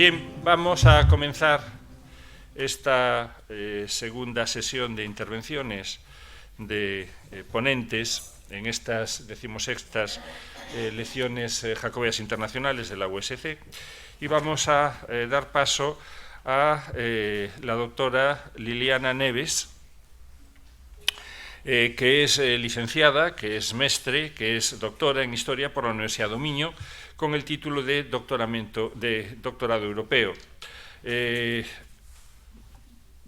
Bien, vamos a comenzar esta segunda sesión de intervenciones de ponentes en estas 16ª lecciones jacobeas internacionales de la USC y vamos a dar paso a la doctora Liliana Neves, que es licenciada, que es mestre, que es doctora en Historia por la Universidad do Miño, con el título de doctorado europeo.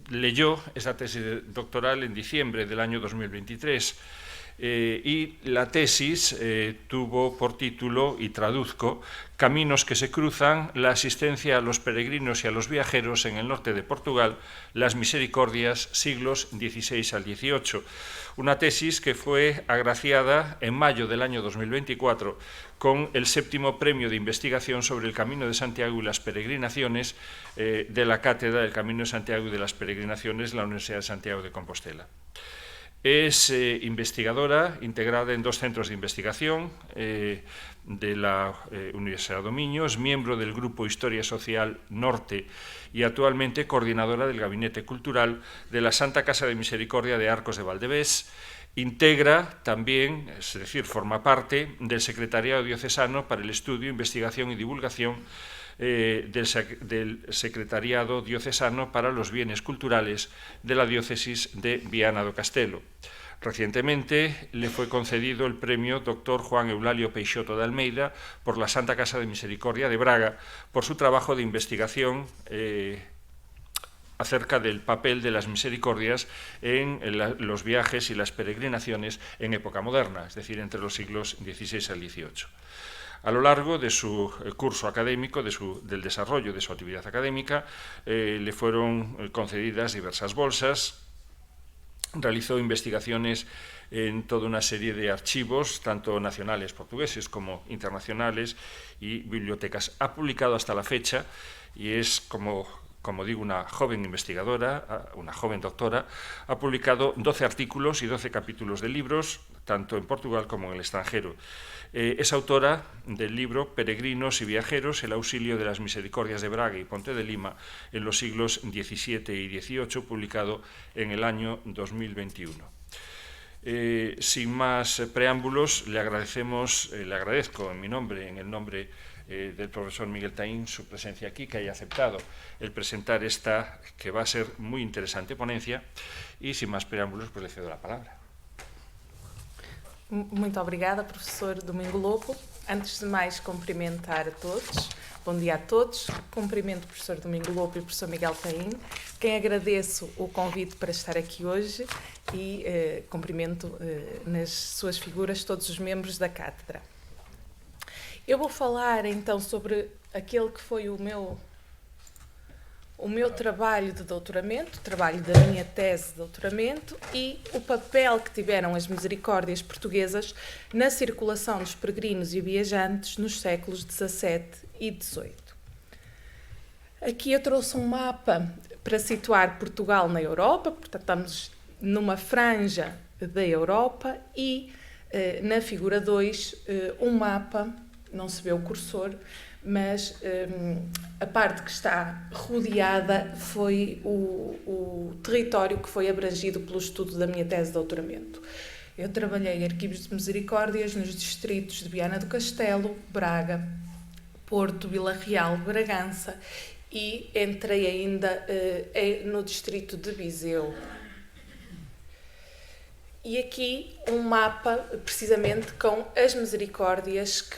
Leyó esa tesis doctoral en diciembre del año 2023 y la tesis tuvo por título, y traduzco, Caminos que se cruzan, la asistencia a los peregrinos y a los viajeros en el norte de Portugal, las misericordias, siglos XVI al XVIII. Una tesis que fue agraciada en mayo del año 2024 con el 7º premio de investigación sobre el Camino de Santiago y las peregrinaciones de la Cátedra del Camino de Santiago y de las Peregrinaciones de la Universidad de Santiago de Compostela. Es investigadora integrada en 2 centros de investigación de la Universidad do Miño, es miembro del Grupo Historia Social Norte y actualmente coordinadora del Gabinete Cultural de la Santa Casa de Misericordia de Arcos de Valdevés. Integra también, es decir, forma parte del Secretariado Diocesano para el Estudio, Investigación y Divulgación del Secretariado Diocesano para los Bienes Culturales de la Diócesis de Viana do Castelo. Recientemente le fue concedido el premio Dr. Juan Eulalio Peixoto de Almeida por la Santa Casa de Misericordia de Braga por su trabajo de investigación acerca del papel de las misericordias en los viajes y las peregrinaciones en época moderna, es decir, entre los siglos XVI al XVIII. A lo largo de su curso académico, del desarrollo de su actividad académica, le fueron concedidas diversas bolsas, realizó investigaciones en toda una serie de archivos, tanto nacionales portugueses como internacionales y bibliotecas. Ha publicado hasta la fecha, y es como digo, una joven investigadora, una joven doctora, ha publicado 12 artículos y 12 capítulos de libros, tanto en Portugal como en el extranjero. Es autora del libro Peregrinos y Viajeros, el auxilio de las misericordias de Braga y Ponte de Lima en los siglos XVII y XVIII, publicado en el año 2021. Sin más preámbulos, le agradezco en mi nombre, en el nombre del profesor Miguel Taín, su presencia aquí, que haya aceptado el presentar esta, que va a ser muy interesante, ponencia, y sin más preámbulos, pues le cedo la palabra. Muito obrigada, professor Domingo Lopo. Antes de mais, cumprimentar a todos. Bom dia a todos. Cumprimento o professor Domingo Lopo e o professor Miguel Taín, quem agradeço o convite para estar aqui hoje e cumprimento nas suas figuras todos os membros da cátedra. Eu vou falar então sobre aquele que foi o meu trabalho de doutoramento, o trabalho da minha tese de doutoramento e o papel que tiveram as misericórdias portuguesas na circulação dos peregrinos e viajantes nos séculos XVII e XVIII. Aqui eu trouxe um mapa para situar Portugal na Europa, portanto estamos numa franja da Europa e na figura 2 um mapa, não se vê o cursor, mas a parte que está rodeada foi o território que foi abrangido pelo estudo da minha tese de doutoramento. Eu trabalhei em arquivos de misericórdias nos distritos de Viana do Castelo, Braga, Porto, Vila Real, Bragança e entrei ainda no distrito de Viseu. E aqui um mapa, precisamente, com as misericórdias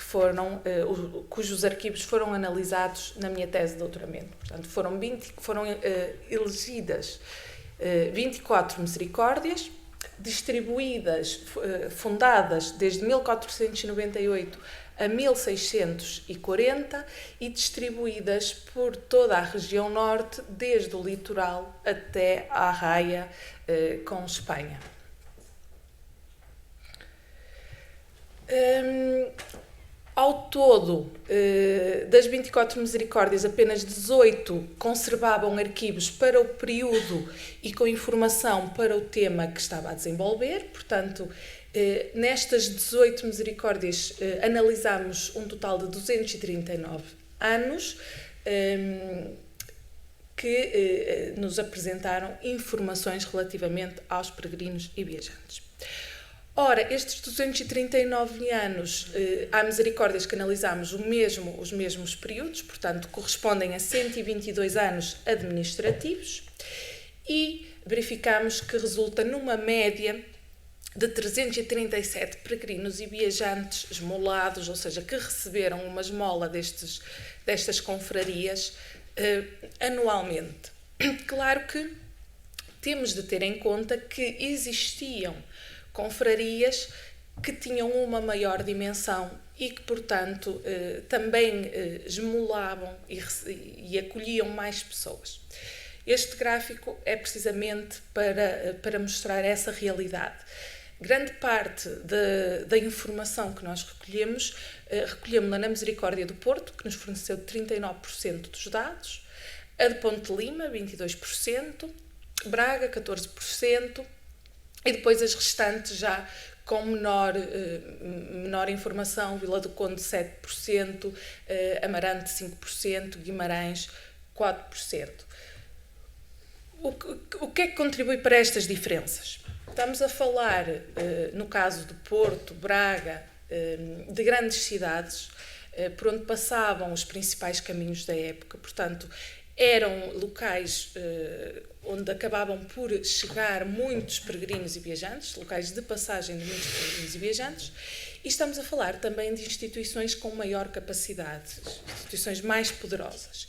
cujos arquivos foram analisados na minha tese de doutoramento. Portanto, foram elegidas 24 misericórdias, distribuídas, fundadas desde 1498 a 1640 e distribuídas por toda a região norte, desde o litoral até à raia com Espanha. Ao todo, das 24 misericórdias, apenas 18 conservavam arquivos para o período e com informação para o tema que estava a desenvolver. Portanto, nestas 18 misericórdias, analisámos um total de 239 anos, que nos apresentaram informações relativamente aos peregrinos e viajantes. Ora, estes 239 anos, há misericórdias que analisámos os mesmos períodos, portanto, correspondem a 122 anos administrativos, e verificamos que resulta numa média de 337 peregrinos e viajantes esmolados, ou seja, que receberam uma esmola destas confrarias anualmente. Claro que temos de ter em conta que existiam confrarias que tinham uma maior dimensão e que, portanto, também esmolavam e acolhiam mais pessoas. Este gráfico é precisamente para mostrar essa realidade. Grande parte da informação que nós recolhemos-la na Misericórdia do Porto, que nos forneceu 39% dos dados, a de Ponte de Lima, 22%, Braga, 14%, e depois as restantes já com menor informação, Vila do Conde 7%, Amarante 5%, Guimarães 4%. O que é que contribui para estas diferenças? Estamos a falar, no caso de Porto, Braga, de grandes cidades, por onde passavam os principais caminhos da época, portanto, eram locais onde acabavam por chegar muitos peregrinos e viajantes, locais de passagem de muitos peregrinos e viajantes, e estamos a falar também de instituições com maior capacidade, instituições mais poderosas.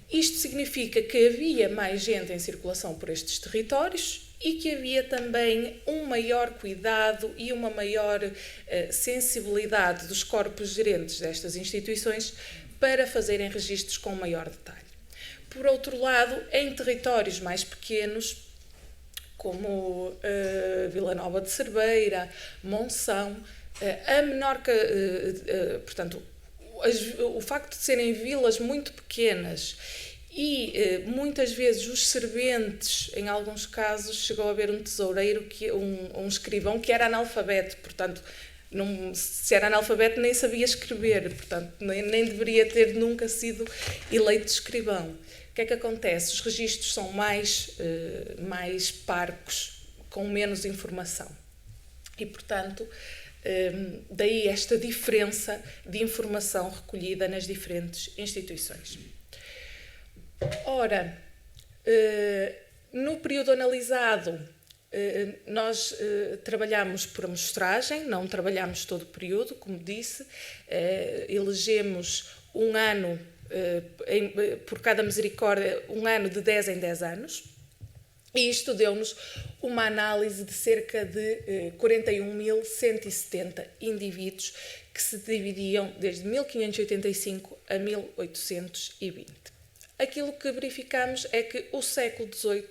Isto significa que havia mais gente em circulação por estes territórios e que havia também um maior cuidado e uma maior sensibilidade dos corpos gerentes destas instituições para fazerem registros com maior detalhe. Por outro lado, em territórios mais pequenos, como Vila Nova de Cerveira, Monção, portanto, o facto de serem vilas muito pequenas e muitas vezes os serventes, em alguns casos, chegou a haver um tesoureiro, um escrivão que era analfabeto, portanto, se era analfabeto nem sabia escrever, portanto, nem deveria ter nunca sido eleito escrivão. O que é que acontece? Os registros são mais parcos, com menos informação. E, portanto, daí esta diferença de informação recolhida nas diferentes instituições. Ora, no período analisado, nós trabalhamos por amostragem, não trabalhamos todo o período, como disse, elegemos um ano por cada misericórdia, um ano de 10 em 10 anos, e isto deu-nos uma análise de cerca de 41.170 indivíduos que se dividiam desde 1585 a 1820. Aquilo que verificamos é que o século XVIII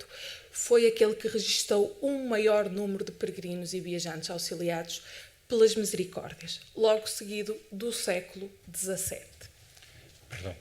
foi aquele que registou um maior número de peregrinos e viajantes auxiliados pelas misericórdias, logo seguido do século XVII. Perdón.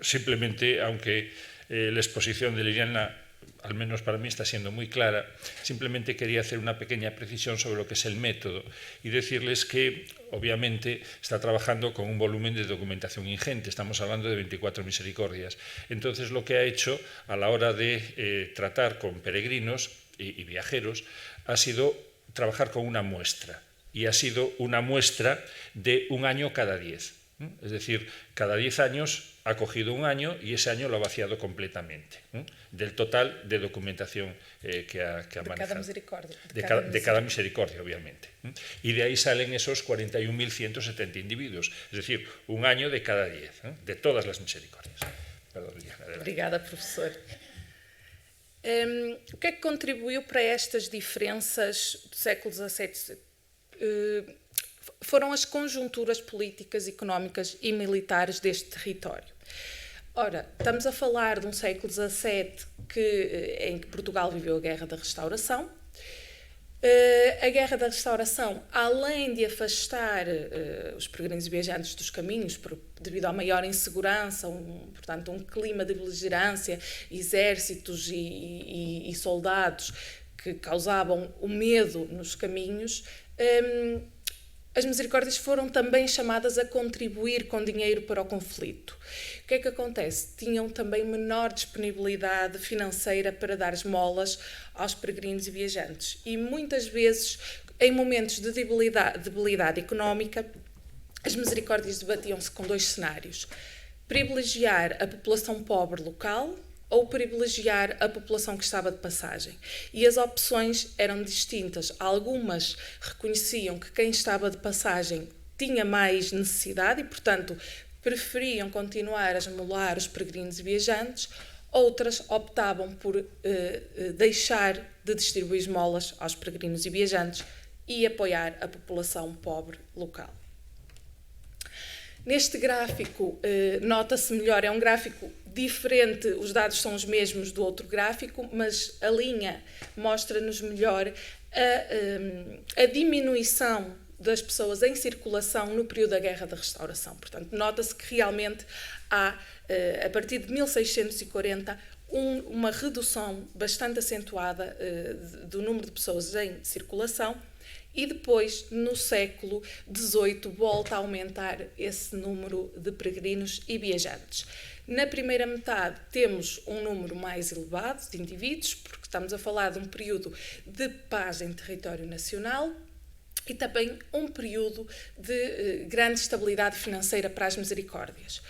Simplemente, aunque la exposición de Liliana, al menos para mí, está siendo muy clara, simplemente quería hacer una pequeña precisión sobre lo que es el método y decirles que, obviamente, está trabajando con un volumen de documentación ingente. Estamos hablando de 24 misericordias. Entonces, lo que ha hecho a la hora de tratar con peregrinos y viajeros ha sido trabajar con una muestra, y ha sido una muestra de un año cada 10. Es decir, cada 10 años ha cogido un año y ese año lo ha vaciado completamente del total de documentación que ha manejado. De cada misericordia, obviamente. Y de ahí salen esos 41.170 individuos, es decir, un año de cada 10, de todas las misericordias. Perdón, Liliana, obrigada, professor. O que é que contribuiu para estas diferenças do século XVII? Foram as conjunturas políticas, económicas e militares deste território. Ora, estamos a falar de um século XVII em que Portugal viveu a Guerra da Restauração. A Guerra da Restauração, além de afastar os peregrinos e viajantes dos caminhos, devido à maior insegurança, portanto, um clima de beligerância, exércitos e soldados que causavam o medo nos caminhos, as misericórdias foram também chamadas a contribuir com dinheiro para o conflito. O que é que acontece? Tinham também menor disponibilidade financeira para dar esmolas aos peregrinos e viajantes. E muitas vezes, em momentos de debilidade económica, as misericórdias debatiam-se com dois cenários: privilegiar a população pobre local ou privilegiar a população que estava de passagem. E as opções eram distintas. Algumas reconheciam que quem estava de passagem tinha mais necessidade e, portanto, preferiam continuar a esmolar os peregrinos e viajantes. Outras optavam por deixar de distribuir esmolas aos peregrinos e viajantes e apoiar a população pobre local. Neste gráfico, nota-se melhor, é um gráfico diferente, os dados são os mesmos do outro gráfico, mas a linha mostra-nos melhor a diminuição das pessoas em circulação no período da Guerra da Restauração. Portanto, nota-se que realmente há, a partir de 1640, uma redução bastante acentuada do número de pessoas em circulação. E depois, no século XVIII, volta a aumentar esse número de peregrinos e viajantes. Na primeira metade temos um número mais elevado de indivíduos, porque estamos a falar de um período de paz em território nacional e também um período de grande estabilidade financeira para as misericórdias.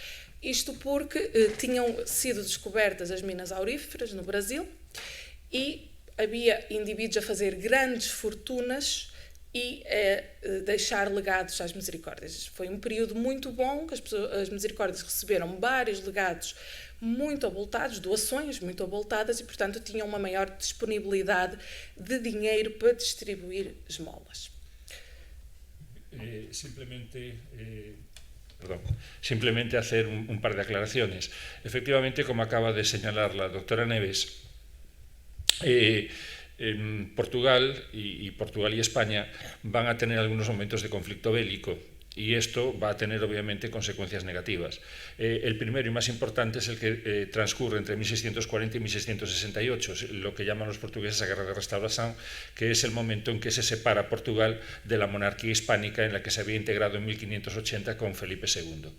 Isto porque tinham sido descobertas as minas auríferas no Brasil e havia indivíduos a fazer grandes fortunas e deixar legados às misericórdias. Foi um período muito bom, que as misericórdias receberam vários legados muito abultados, doações muito abultadas e, portanto, tinham uma maior disponibilidade de dinheiro para distribuir esmolas. Simplemente hacer un par de aclaraciones. Efectivamente, como acaba de señalar la doctora Neves, Portugal y España van a tener algunos momentos de conflicto bélico y esto va a tener obviamente consecuencias negativas. El primero y más importante es el que transcurre entre 1640 y 1668, lo que llaman los portugueses la Guerra de Restauración, que es el momento en que se separa Portugal de la monarquía hispánica en la que se había integrado en 1580 con Felipe II.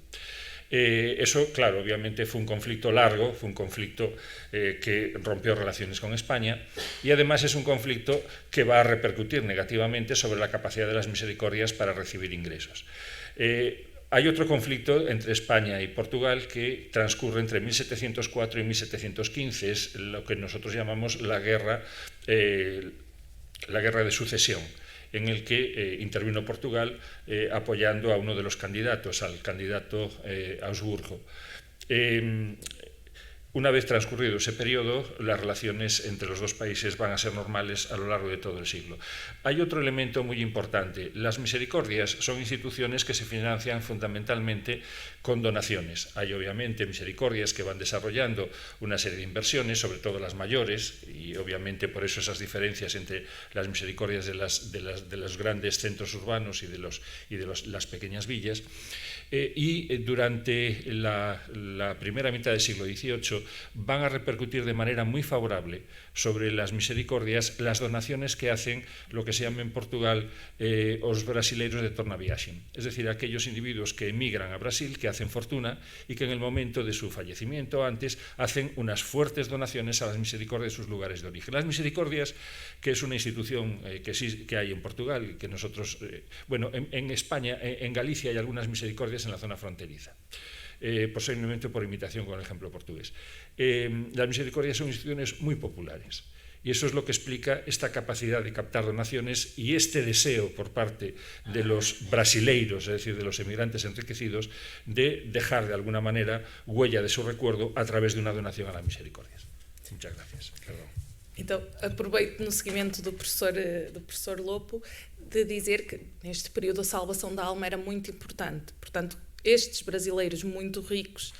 Eso, claro, obviamente fue un conflicto largo, fue un conflicto que rompió relaciones con España y además es un conflicto que va a repercutir negativamente sobre la capacidad de las misericordias para recibir ingresos. Hay otro conflicto entre España y Portugal que transcurre entre 1704 y 1715, es lo que nosotros llamamos la guerra de sucesión, en el que intervino Portugal apoyando a uno de los candidatos, al candidato Augsburgo. Una vez transcurrido ese periodo, las relaciones entre los dos países van a ser normales a lo largo de todo el siglo. Hay otro elemento muy importante. Las misericordias son instituciones que se financian fundamentalmente con donaciones. Hay obviamente misericordias que van desarrollando una serie de inversiones, sobre todo las mayores, y obviamente por eso esas diferencias entre las misericordias de los grandes centros urbanos y de las pequeñas villas. Y durante la primera mitad del siglo XVIII van a repercutir de manera muy favorable sobre las misericordias las donaciones que hacen lo que se llama en Portugal os brasileiros de tornaviaxen, es decir, aquellos individuos que emigran a Brasil, que hacen fortuna y que en el momento de su fallecimiento antes hacen unas fuertes donaciones a las misericordias de sus lugares de origen. Las misericordias, que es una institución que hay en Portugal, que nosotros, en España, en Galicia hay algunas misericordias en la zona fronteriza. Posiblemente por imitación con el ejemplo portugués. Las misericordias son instituciones muy populares y eso es lo que explica esta capacidad de captar donaciones y este deseo por parte de los brasileiros, es decir, de los emigrantes enriquecidos, de dejar de alguna manera huella de su recuerdo a través de una donación a las misericordias. Muchas gracias. Perdón. Então, aproveito no seguimento do professor Lopo de dizer que neste período a salvação da alma era muito importante. Portanto, estes brasileiros muito ricos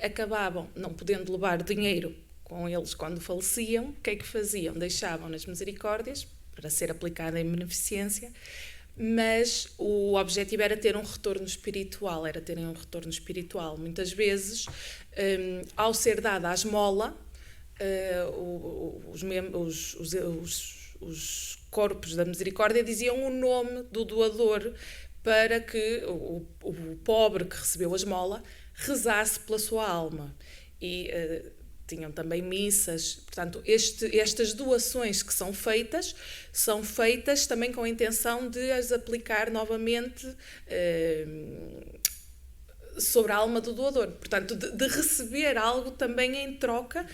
acabavam não podendo levar dinheiro com eles quando faleciam. O que é que faziam? Deixavam nas misericórdias para ser aplicada em beneficência, mas o objetivo era ter um retorno espiritual, Muitas vezes, ao ser dada a esmola, os corpos da misericórdia diziam o nome do doador para que o pobre que recebeu a esmola rezasse pela sua alma. E tinham também missas. Portanto, estas doações que são feitas também com a intenção de as aplicar novamente sobre a alma do doador. Portanto, de receber algo também em troca,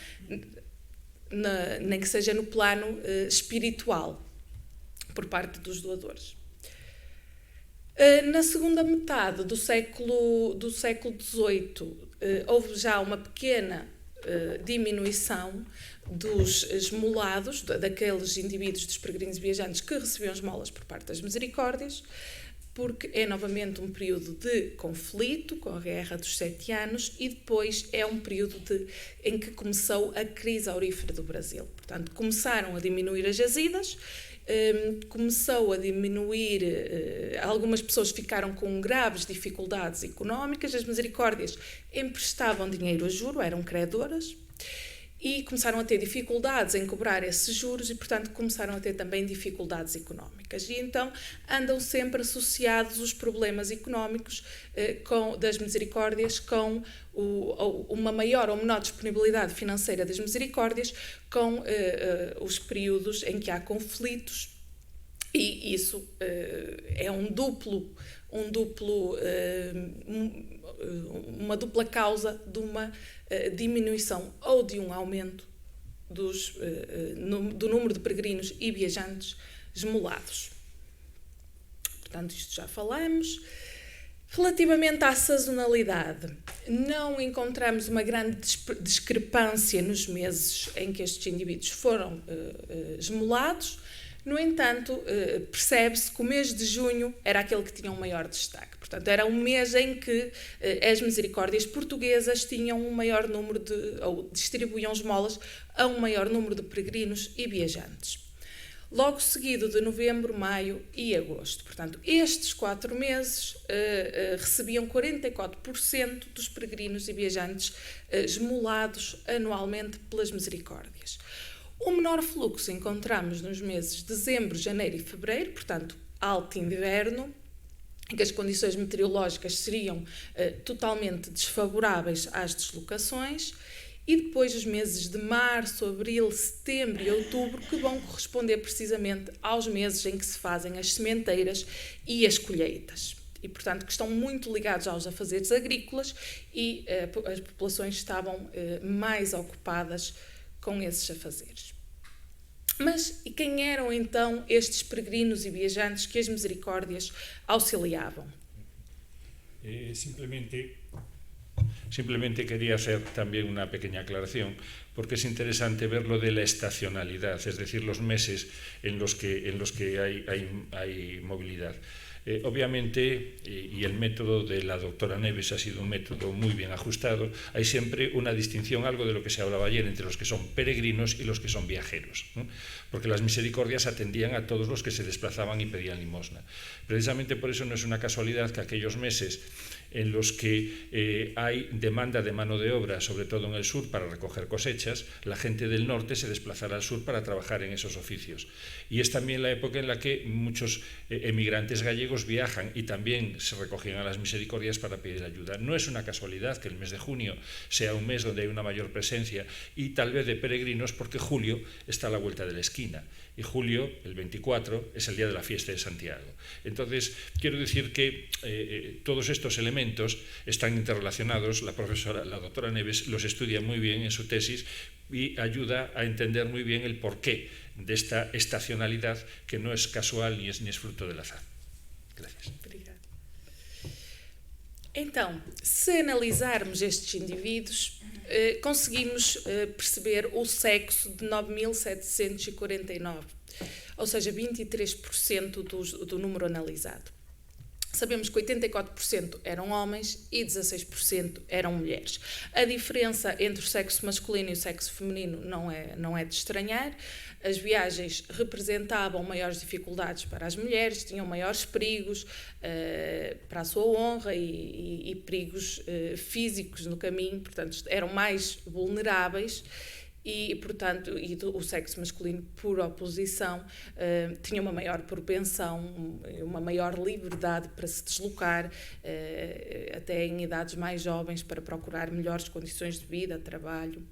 nem que seja no plano espiritual, por parte dos doadores. Na segunda metade do século XVIII, houve já uma pequena diminuição dos esmolados, daqueles indivíduos, dos peregrinos e viajantes que recebiam esmolas por parte das misericórdias, porque é novamente um período de conflito, com a Guerra dos 7 Anos, e depois é um período em que começou a crise aurífera do Brasil. Portanto, começaram a diminuir as jazidas, começou a diminuir, algumas pessoas ficaram com graves dificuldades económicas, as misericórdias emprestavam dinheiro a juro, eram credoras, e começaram a ter dificuldades em cobrar esses juros e, portanto, começaram a ter também dificuldades económicas. E então andam sempre associados os problemas económicos das misericórdias com uma maior ou menor disponibilidade financeira das misericórdias, com os períodos em que há conflitos, e isso é uma dupla causa de uma diminuição ou de um aumento do número de peregrinos e viajantes esmolados. Portanto, isto já falamos. Relativamente à sazonalidade, não encontramos uma grande discrepância nos meses em que estes indivíduos foram esmolados. No entanto, percebe-se que o mês de junho era aquele que tinha um maior destaque. Portanto, era um mês em que as misericórdias portuguesas tinham um maior número ou distribuíam esmolas a um maior número de peregrinos e viajantes. Logo seguido de novembro, maio e agosto. Portanto, estes 4 meses recebiam 44% dos peregrinos e viajantes esmolados anualmente pelas misericórdias. O menor fluxo encontramos nos meses de dezembro, janeiro e fevereiro, portanto, alto inverno, em que as condições meteorológicas seriam totalmente desfavoráveis às deslocações, e depois os meses de março, abril, setembro e outubro, que vão corresponder precisamente aos meses em que se fazem as sementeiras e as colheitas. E, portanto, que estão muito ligados aos afazeres agrícolas, e as populações estavam mais ocupadas com esses afazeres. Mas e quem eram então estes peregrinos e viajantes que as misericórdias auxiliavam? Simplemente quería hacer también una pequeña aclaración, porque es interesante ver lo de la estacionalidad, es decir, los meses en los que hay movilidad. Obviamente, y el método de la doctora Neves ha sido un método muy bien ajustado, hay siempre una distinción, algo de lo que se hablaba ayer, entre los que son peregrinos y los que son viajeros, ¿no? Porque las misericordias atendían a todos los que se desplazaban y pedían limosna. Precisamente por eso no es una casualidad que aquellos meses en los que hay demanda de mano de obra, sobre todo en el sur, para recoger cosechas, la gente del norte se desplazará al sur para trabajar en esos oficios. Y es también la época en la que muchos emigrantes gallegos viajan y también se recogían a las misericordias para pedir ayuda. No es una casualidad que el mes de junio sea un mes donde hay una mayor presencia y tal vez de peregrinos, porque julio está a la vuelta de la esquina. Y julio, el 24, es el día de la fiesta de Santiago. Entonces, quiero decir que todos estos elementos están interrelacionados. La doctora Neves los estudia muy bien en su tesis y ayuda a entender muy bien el porqué de esta estacionalidad, que no es casual ni es fruto del azar. Gracias. Obrigada. Então, se analisarmos estes indivíduos, conseguimos perceber o sexo de 9.749, ou seja, 23% do número analisado. Sabemos que 84% eram homens e 16% eram mulheres. A diferença entre o sexo masculino e o sexo feminino não é de estranhar. As viagens representavam maiores dificuldades para as mulheres, tinham maiores perigos para a sua honra e perigos físicos no caminho, portanto, eram mais vulneráveis. e, portanto, o sexo masculino, por oposição, tinha uma maior propensão, uma maior liberdade para se deslocar, até em idades mais jovens, para procurar melhores condições de vida, trabalho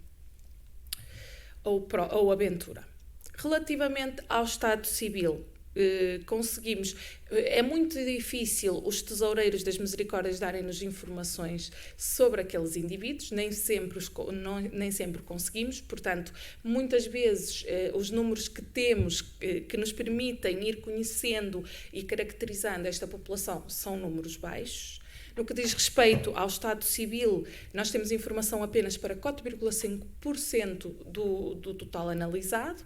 ou aventura. Relativamente ao Estado Civil, é muito difícil os tesoureiros das misericórdias darem-nos informações sobre aqueles indivíduos, nem sempre conseguimos, portanto, muitas vezes os números que temos que nos permitem ir conhecendo e caracterizando esta população são números baixos. No que diz respeito ao Estado Civil, nós temos informação apenas para 4,5% do total analisado.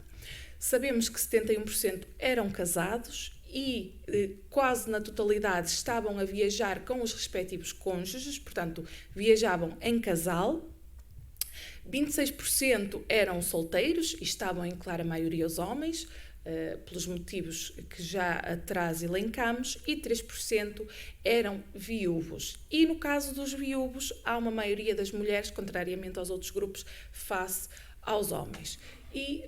Sabemos que 71% eram casados e quase na totalidade estavam a viajar com os respectivos cônjuges, portanto, viajavam em casal. 26% eram solteiros e estavam em clara maioria os homens, pelos motivos que já atrás elencamos, e 3% eram viúvos. E no caso dos viúvos, há uma maioria das mulheres, contrariamente aos outros grupos, face aos homens. E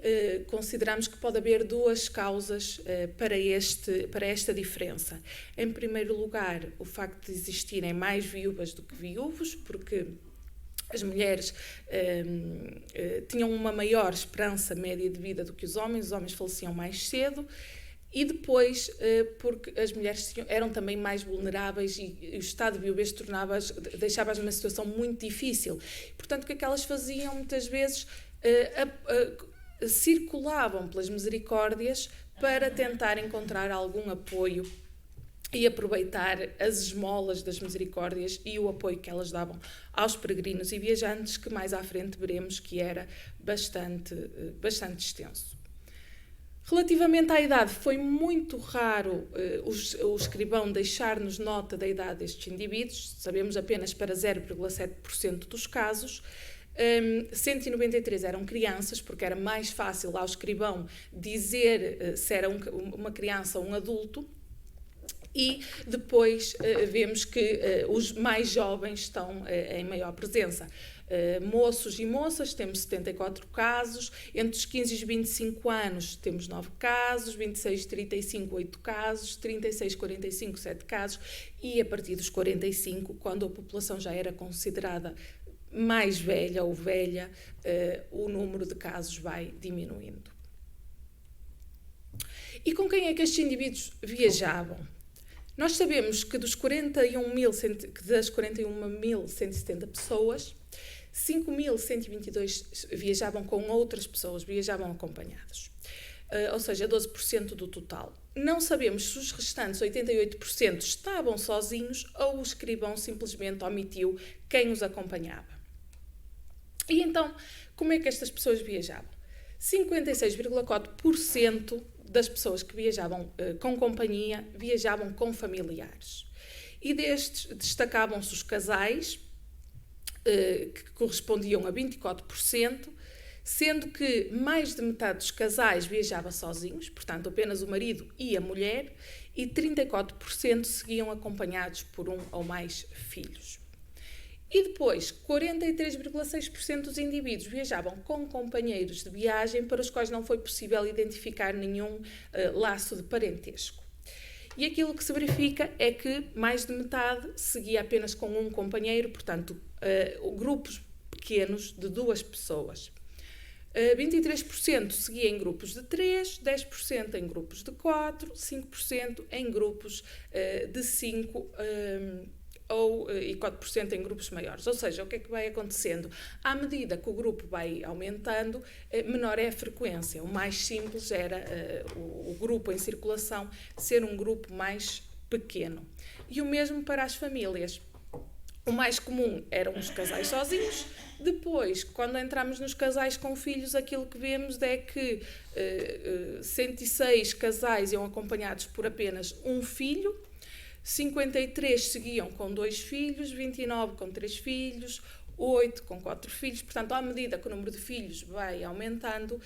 consideramos que pode haver duas causas para esta diferença. Em primeiro lugar, o facto de existirem mais viúvas do que viúvos, porque as mulheres tinham uma maior esperança média de vida do que os homens faleciam mais cedo, e depois porque as mulheres eram também mais vulneráveis e o estado de viuvez deixava-as numa situação muito difícil. Portanto, o que é que elas faziam? Muitas vezes circulavam pelas misericórdias para tentar encontrar algum apoio e aproveitar as esmolas das misericórdias e o apoio que elas davam aos peregrinos e viajantes, que mais à frente veremos que era bastante extenso. Relativamente à idade, foi muito raro o escrivão deixar-nos nota da idade destes indivíduos, sabemos apenas para 0,7% dos casos. 193 eram crianças, porque era mais fácil ao escrivão dizer se era uma criança ou um adulto, e depois vemos que os mais jovens estão em maior presença. Moços e moças, temos 74 casos, entre os 15 e os 25 anos temos 9 casos, 26 e 35, 8 casos, 36 e 45, 7 casos, e a partir dos 45, quando a população já era considerada mais velha ou velha, o número de casos vai diminuindo. E com quem é que estes indivíduos viajavam? Nós sabemos que das 41.170 pessoas, 5.122 viajavam com outras pessoas, viajavam acompanhados, ou seja, 12% do total. Não sabemos se os restantes 88% estavam sozinhos ou o escrivão simplesmente omitiu quem os acompanhava. E então, como é que estas pessoas viajavam? 56,4% das pessoas que viajavam com companhia viajavam com familiares. E destes destacavam-se os casais, que correspondiam a 24%, sendo que mais de metade dos casais viajava sozinhos, portanto apenas o marido e a mulher, e 34% seguiam acompanhados por um ou mais filhos. E depois, 43,6% dos indivíduos viajavam com companheiros de viagem para os quais não foi possível identificar nenhum laço de parentesco. E aquilo que se verifica é que mais de metade seguia apenas com um companheiro, portanto, grupos pequenos de 2 pessoas. 23% seguia em grupos de 3, 10% em grupos de 4, 5% em grupos de 5 e 4% em grupos maiores. Ou seja, o que é que vai acontecendo? À medida que o grupo vai aumentando, menor é a frequência. O mais simples era o grupo em circulação ser um grupo mais pequeno. E o mesmo para as famílias. O mais comum eram os casais sozinhos. Depois, quando entramos nos casais com filhos, aquilo que vemos é que 106 casais iam acompanhados por apenas um filho, 53 seguiam com 2 filhos, 29 com 3 filhos, 8 com 4 filhos. Portanto, à medida que o número de filhos vai aumentando,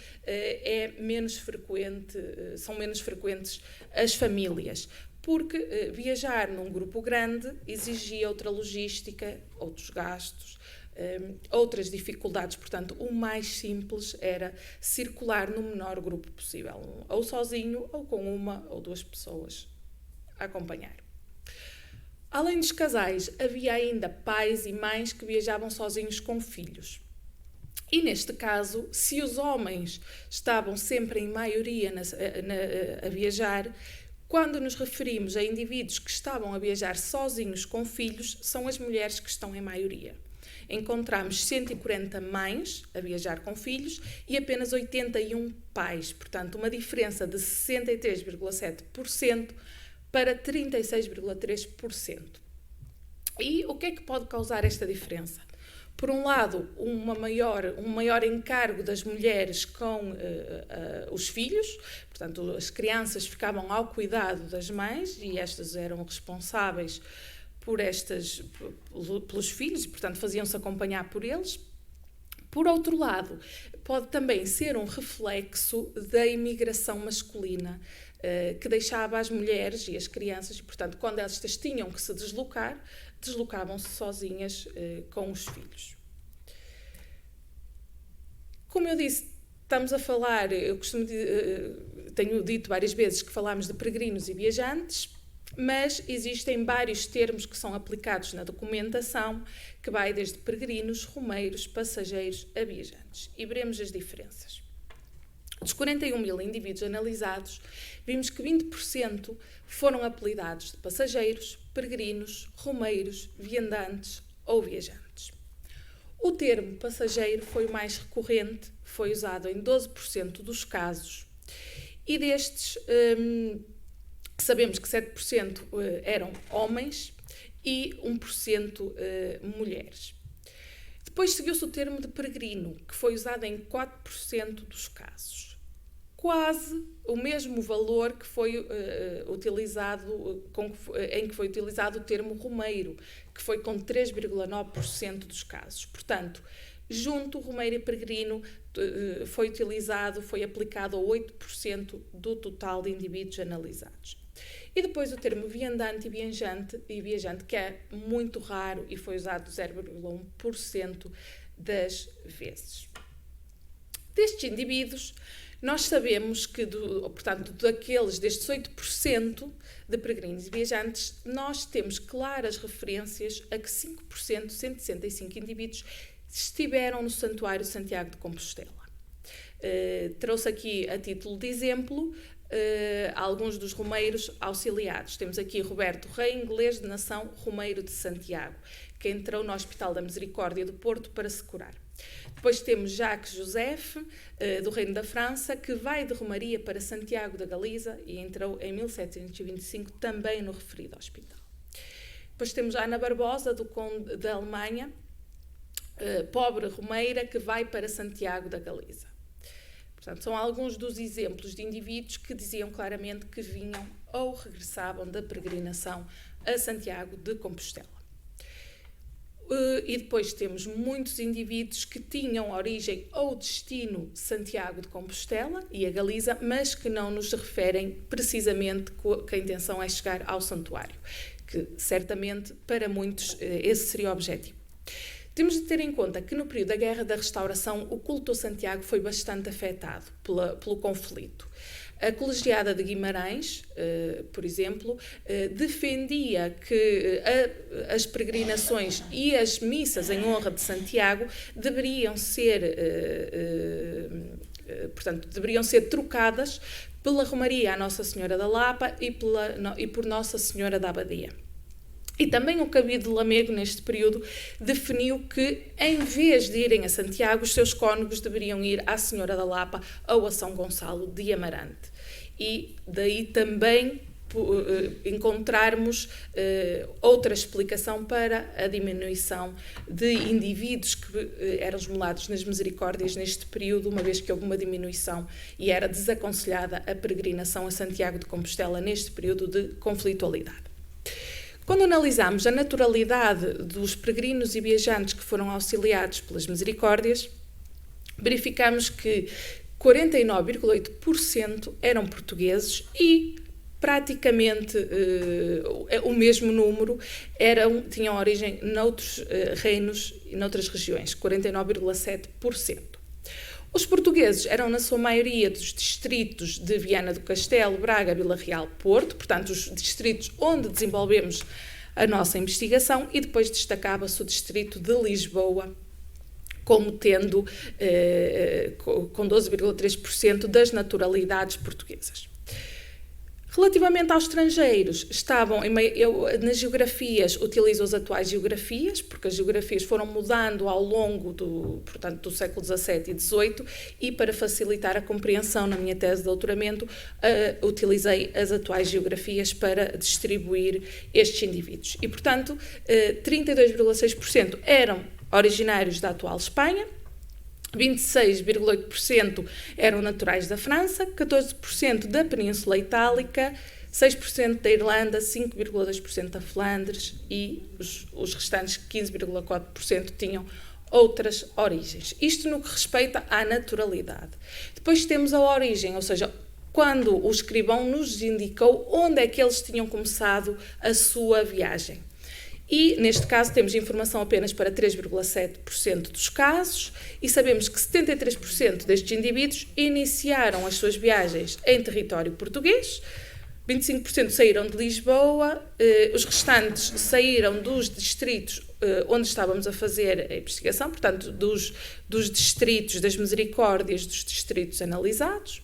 são menos frequentes as famílias, porque viajar num grupo grande exigia outra logística, outros gastos, outras dificuldades. Portanto, o mais simples era circular no menor grupo possível, ou sozinho ou com uma ou duas pessoas a acompanhar. Além dos casais, havia ainda pais e mães que viajavam sozinhos com filhos. E neste caso, se os homens estavam sempre em maioria a viajar, quando nos referimos a indivíduos que estavam a viajar sozinhos com filhos, são as mulheres que estão em maioria. Encontramos 140 mães a viajar com filhos e apenas 81 pais, portanto uma diferença de 63,7% para 36,3%. E o que é que pode causar esta diferença? Por um lado, um maior encargo das mulheres com os filhos, portanto, as crianças ficavam ao cuidado das mães e estas eram responsáveis pelos filhos e, portanto, faziam-se acompanhar por eles. Por outro lado, pode também ser um reflexo da imigração masculina, que deixava as mulheres e as crianças, e, portanto, quando estas tinham que se deslocar, deslocavam-se sozinhas com os filhos. Como eu disse, estamos a falar, tenho dito várias vezes que falamos de peregrinos e viajantes, mas existem vários termos que são aplicados na documentação, que vai desde peregrinos, romeiros, passageiros a viajantes. E veremos as diferenças. Dos 41 mil indivíduos analisados, vimos que 20% foram apelidados de passageiros, peregrinos, romeiros, viandantes ou viajantes. O termo passageiro foi o mais recorrente, foi usado em 12% dos casos. E destes, sabemos que 7% eram homens e 1% mulheres. Depois seguiu-se o termo de peregrino, que foi usado em 4% dos casos. Quase o mesmo valor que foi em que foi utilizado o termo romeiro, que foi com 3,9% dos casos. Portanto, junto, romeiro e peregrino foi aplicado a 8% do total de indivíduos analisados. E depois o termo viandante e viajante, que é muito raro e foi usado 0,1% das vezes. Destes indivíduos, nós sabemos que, portanto, destes 8% de peregrinos e viajantes, nós temos claras referências a que 5%, 165 indivíduos, estiveram no Santuário de Santiago de Compostela. Trouxe aqui, a título de exemplo, alguns dos romeiros auxiliados. Temos aqui Roberto Rei, inglês de nação, romeiro de Santiago, que entrou no Hospital da Misericórdia do Porto para se curar. Depois temos Jacques Joseph, do Reino da França, que vai de Romaria para Santiago da Galiza e entrou em 1725 também no referido hospital. Depois temos Ana Barbosa, do Conde da Alemanha, pobre romeira, que vai para Santiago da Galiza. Portanto, são alguns dos exemplos de indivíduos que diziam claramente que vinham ou regressavam da peregrinação a Santiago de Compostela. E depois temos muitos indivíduos que tinham origem ou destino Santiago de Compostela e a Galiza, mas que não nos referem precisamente que a intenção é chegar ao santuário, que certamente para muitos esse seria o objetivo. Temos de ter em conta que no período da Guerra da Restauração o culto a Santiago foi bastante afetado pelo conflito. A Colegiada de Guimarães, por exemplo, defendia que as peregrinações e as missas em honra de Santiago deveriam ser trocadas pela Romaria à Nossa Senhora da Lapa e por Nossa Senhora da Abadia. E também o Cabido de Lamego, neste período, definiu que, em vez de irem a Santiago, os seus cônegos deveriam ir à Senhora da Lapa ou a São Gonçalo de Amarante. E daí também encontrarmos outra explicação para a diminuição de indivíduos que eram esmolados nas misericórdias neste período, uma vez que houve uma diminuição e era desaconselhada a peregrinação a Santiago de Compostela neste período de conflitualidade. Quando analisamos a naturalidade dos peregrinos e viajantes que foram auxiliados pelas misericórdias, verificamos que 49,8% eram portugueses e praticamente o mesmo número tinham origem noutros reinos e noutras regiões, 49,7%. Os portugueses eram, na sua maioria, dos distritos de Viana do Castelo, Braga, Vila Real, Porto, portanto, os distritos onde desenvolvemos a nossa investigação, e depois destacava-se o distrito de Lisboa, como tendo com 12,3% das naturalidades portuguesas. Relativamente aos estrangeiros, nas geografias, utilizo as atuais geografias, porque as geografias foram mudando ao longo do século XVII e XVIII, e para facilitar a compreensão na minha tese de doutoramento, utilizei as atuais geografias para distribuir estes indivíduos. E, portanto, 32,6% eram originários da atual Espanha, 26,8% eram naturais da França, 14% da Península Itálica, 6% da Irlanda, 5,2% da Flandres e os restantes 15,4% tinham outras origens. Isto no que respeita à naturalidade. Depois temos a origem, ou seja, quando o escrivão nos indicou onde é que eles tinham começado a sua viagem. E, neste caso, temos informação apenas para 3,7% dos casos e sabemos que 73% destes indivíduos iniciaram as suas viagens em território português, 25% saíram de Lisboa, os restantes saíram dos distritos onde estávamos a fazer a investigação, portanto, dos distritos das misericórdias, dos distritos analisados,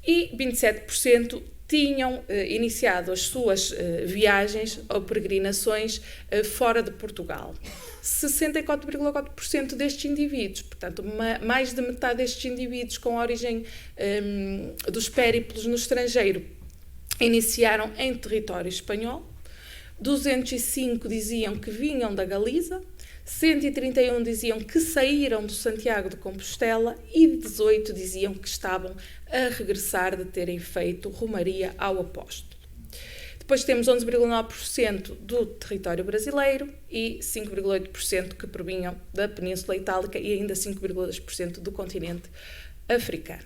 e 27% tinham iniciado as suas viagens ou peregrinações fora de Portugal. 64,4% destes indivíduos, portanto, mais de metade destes indivíduos com origem dos périplos no estrangeiro, iniciaram em território espanhol. 205 diziam que vinham da Galiza, 131 diziam que saíram do Santiago de Compostela e 18 diziam que estavam a regressar de terem feito romaria ao Apóstolo. Depois temos 11,9% do território brasileiro e 5,8% que provinham da Península Itálica e ainda 5,2% do continente africano.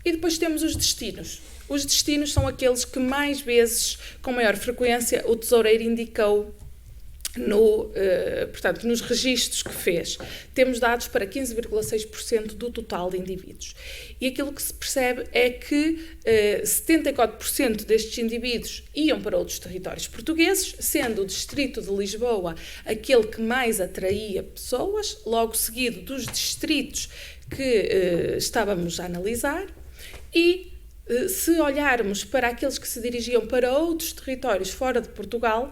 E depois temos os destinos. Os destinos são aqueles que mais vezes, com maior frequência, o tesoureiro indicou nos registros que fez. Temos dados para 15,6% do total de indivíduos. E aquilo que se percebe é que 74% destes indivíduos iam para outros territórios portugueses, sendo o distrito de Lisboa aquele que mais atraía pessoas, logo seguido dos distritos que estávamos a analisar, e se olharmos para aqueles que se dirigiam para outros territórios fora de Portugal,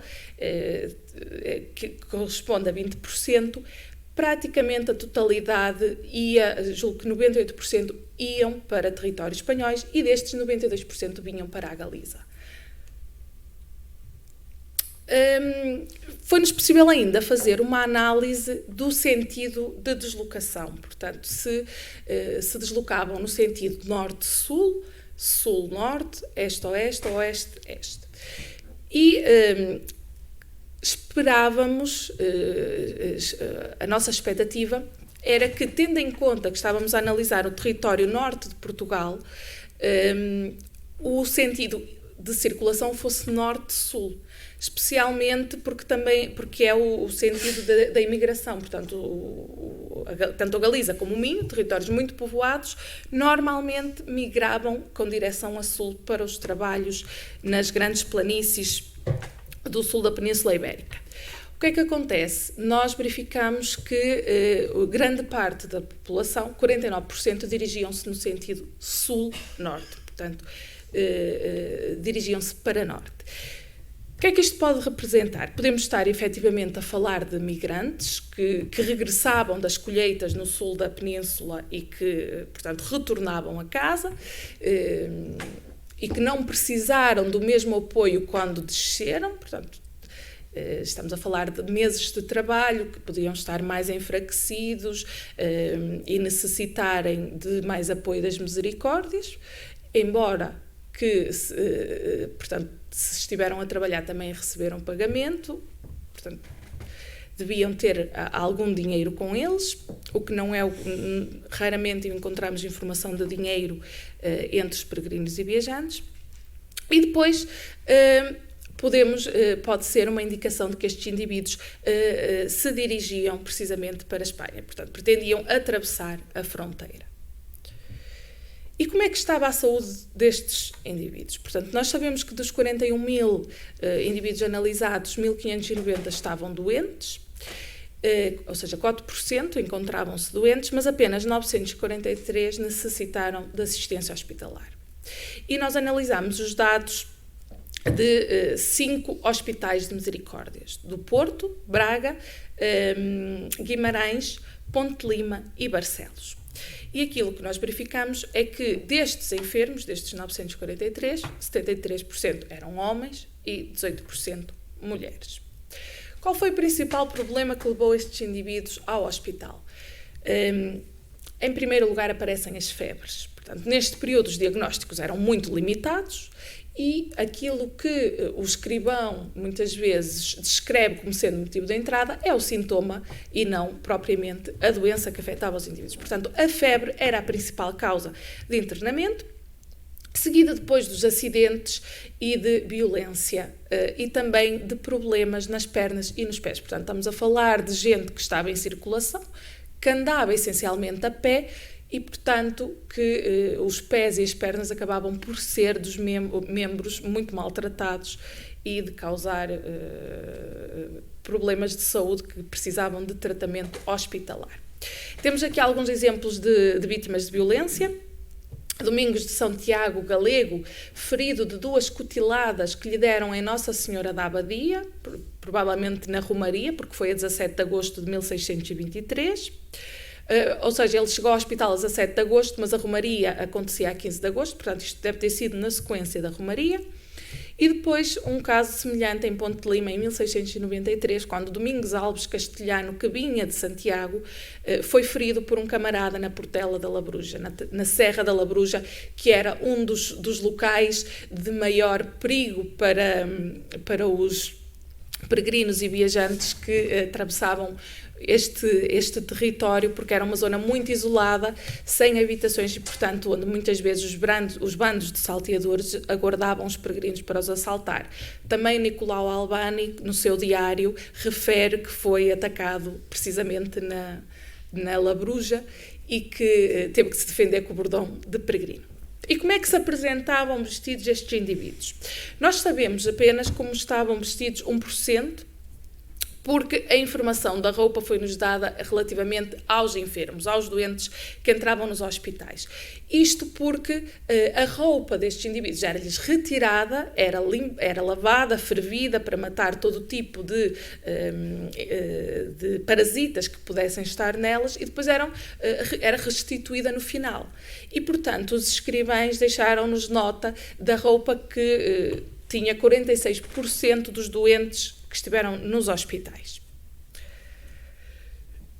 que corresponde a 20%, praticamente a totalidade julgo que 98% iam para territórios espanhóis e destes 92% vinham para a Galiza. Foi-nos possível ainda fazer uma análise do sentido de deslocação, portanto, se deslocavam no sentido norte-sul, sul-norte, este-oeste, oeste-este. E esperávamos, a nossa expectativa era que, tendo em conta que estávamos a analisar o território norte de Portugal, o sentido de circulação fosse norte-sul, especialmente porque é o sentido da imigração, portanto, tanto a Galiza como o Minho, territórios muito povoados, normalmente migravam com direção a sul para os trabalhos nas grandes planícies do sul da Península Ibérica. O que é que acontece? Nós verificamos que grande parte da população, 49%, dirigiam-se no sentido sul-norte, portanto, dirigiam-se para norte. O que é que isto pode representar? Podemos estar efetivamente a falar de migrantes que regressavam das colheitas no sul da península e que, portanto, retornavam a casa e que não precisaram do mesmo apoio quando desceram, portanto, estamos a falar de meses de trabalho que podiam estar mais enfraquecidos e necessitarem de mais apoio das misericórdias, embora que, portanto, se estiveram a trabalhar também receberam pagamento, portanto, deviam ter algum dinheiro com eles, o que não é, raramente encontramos informação de dinheiro entre os peregrinos e viajantes, E depois pode ser uma indicação de que estes indivíduos se dirigiam precisamente para a Espanha, portanto, pretendiam atravessar a fronteira. E como é que estava a saúde destes indivíduos? Portanto, nós sabemos que dos 41.000 indivíduos analisados, 1.590 estavam doentes, ou seja, 4% encontravam-se doentes, mas apenas 943 necessitaram de assistência hospitalar. E nós analisámos os dados de 5 hospitais de misericórdias, do Porto, Braga, Guimarães, Ponte Lima e Barcelos. E aquilo que nós verificamos é que destes enfermos, destes 943, 73% eram homens e 18% mulheres. Qual foi o principal problema que levou estes indivíduos ao hospital? Em primeiro lugar, aparecem as febres. Portanto, neste período os diagnósticos eram muito limitados e aquilo que o escrivão muitas vezes descreve como sendo motivo da entrada é o sintoma e não propriamente a doença que afetava os indivíduos. Portanto, a febre era a principal causa de internamento, seguida depois dos acidentes e de violência e também de problemas nas pernas e nos pés. Portanto, estamos a falar de gente que estava em circulação, que andava essencialmente a pé e, portanto, que os pés e as pernas acabavam por ser dos membros muito maltratados e de causar problemas de saúde que precisavam de tratamento hospitalar. Temos aqui alguns exemplos de vítimas de violência. Domingos de São Tiago, galego, ferido de 2 cutiladas que lhe deram em Nossa Senhora da Abadia, provavelmente na Romaria, porque foi a 17 de agosto de 1623. Ou seja, ele chegou ao hospital a 17 de agosto, mas a Romaria acontecia a 15 de agosto, portanto isto deve ter sido na sequência da Romaria. E depois um caso semelhante em Ponte Lima, em 1693, quando Domingos Alves Castelhano, que vinha de Santiago, foi ferido por um camarada na Portela da Labruja, na Serra da Labruja, que era um dos locais de maior perigo para os peregrinos e viajantes que atravessavam este território, porque era uma zona muito isolada, sem habitações e, portanto, onde muitas vezes os bandos de salteadores aguardavam os peregrinos para os assaltar. Também Nicolau Albani, no seu diário, refere que foi atacado precisamente na Labruja e que teve que se defender com o bordão de peregrino. E como é que se apresentavam vestidos estes indivíduos? Nós sabemos apenas como estavam vestidos 1%, porque a informação da roupa foi-nos dada relativamente aos enfermos, aos doentes que entravam nos hospitais. Isto porque a roupa destes indivíduos era-lhes retirada, era lavada, fervida para matar todo tipo de parasitas que pudessem estar nelas e depois era restituída no final. E, portanto, os escrivães deixaram-nos nota da roupa que tinha 46% dos doentes que estiveram nos hospitais.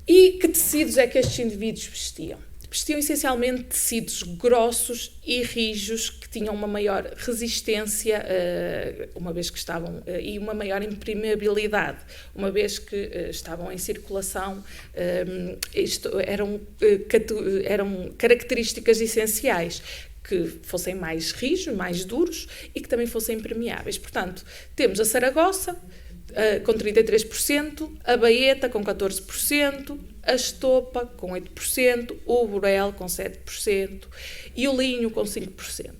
E que tecidos é que estes indivíduos vestiam? Vestiam essencialmente tecidos grossos e rijos que tinham uma maior resistência, uma vez que estavam, e uma maior impermeabilidade, uma vez que estavam em circulação. Eram características essenciais, que fossem mais rijos, mais duros e que também fossem impermeáveis. Portanto, temos a Saragossa com 33%, a Baeta com 14%, a Estopa com 8%, o Burel com 7% e o linho com 5%.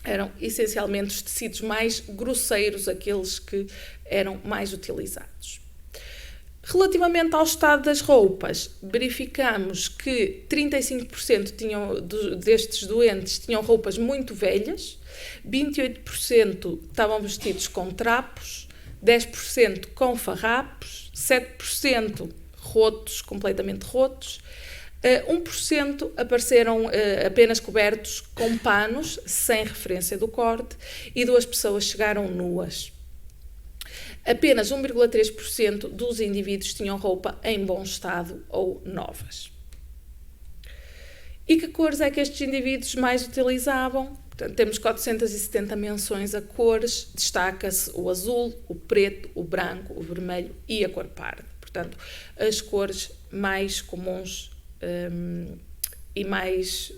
Eram essencialmente os tecidos mais grosseiros, aqueles que eram mais utilizados. Relativamente ao estado das roupas, verificamos que 35% destes doentes tinham roupas muito velhas, 28% estavam vestidos com trapos, 10% com farrapos, 7% rotos, completamente rotos, 1% apareceram apenas cobertos com panos, sem referência do corte, e 2 pessoas chegaram nuas. Apenas 1,3% dos indivíduos tinham roupa em bom estado ou novas. E que cores é que estes indivíduos mais utilizavam? Portanto, temos 470 menções a cores, destaca-se o azul, o preto, o branco, o vermelho e a cor parda. Portanto, as cores mais comuns e mais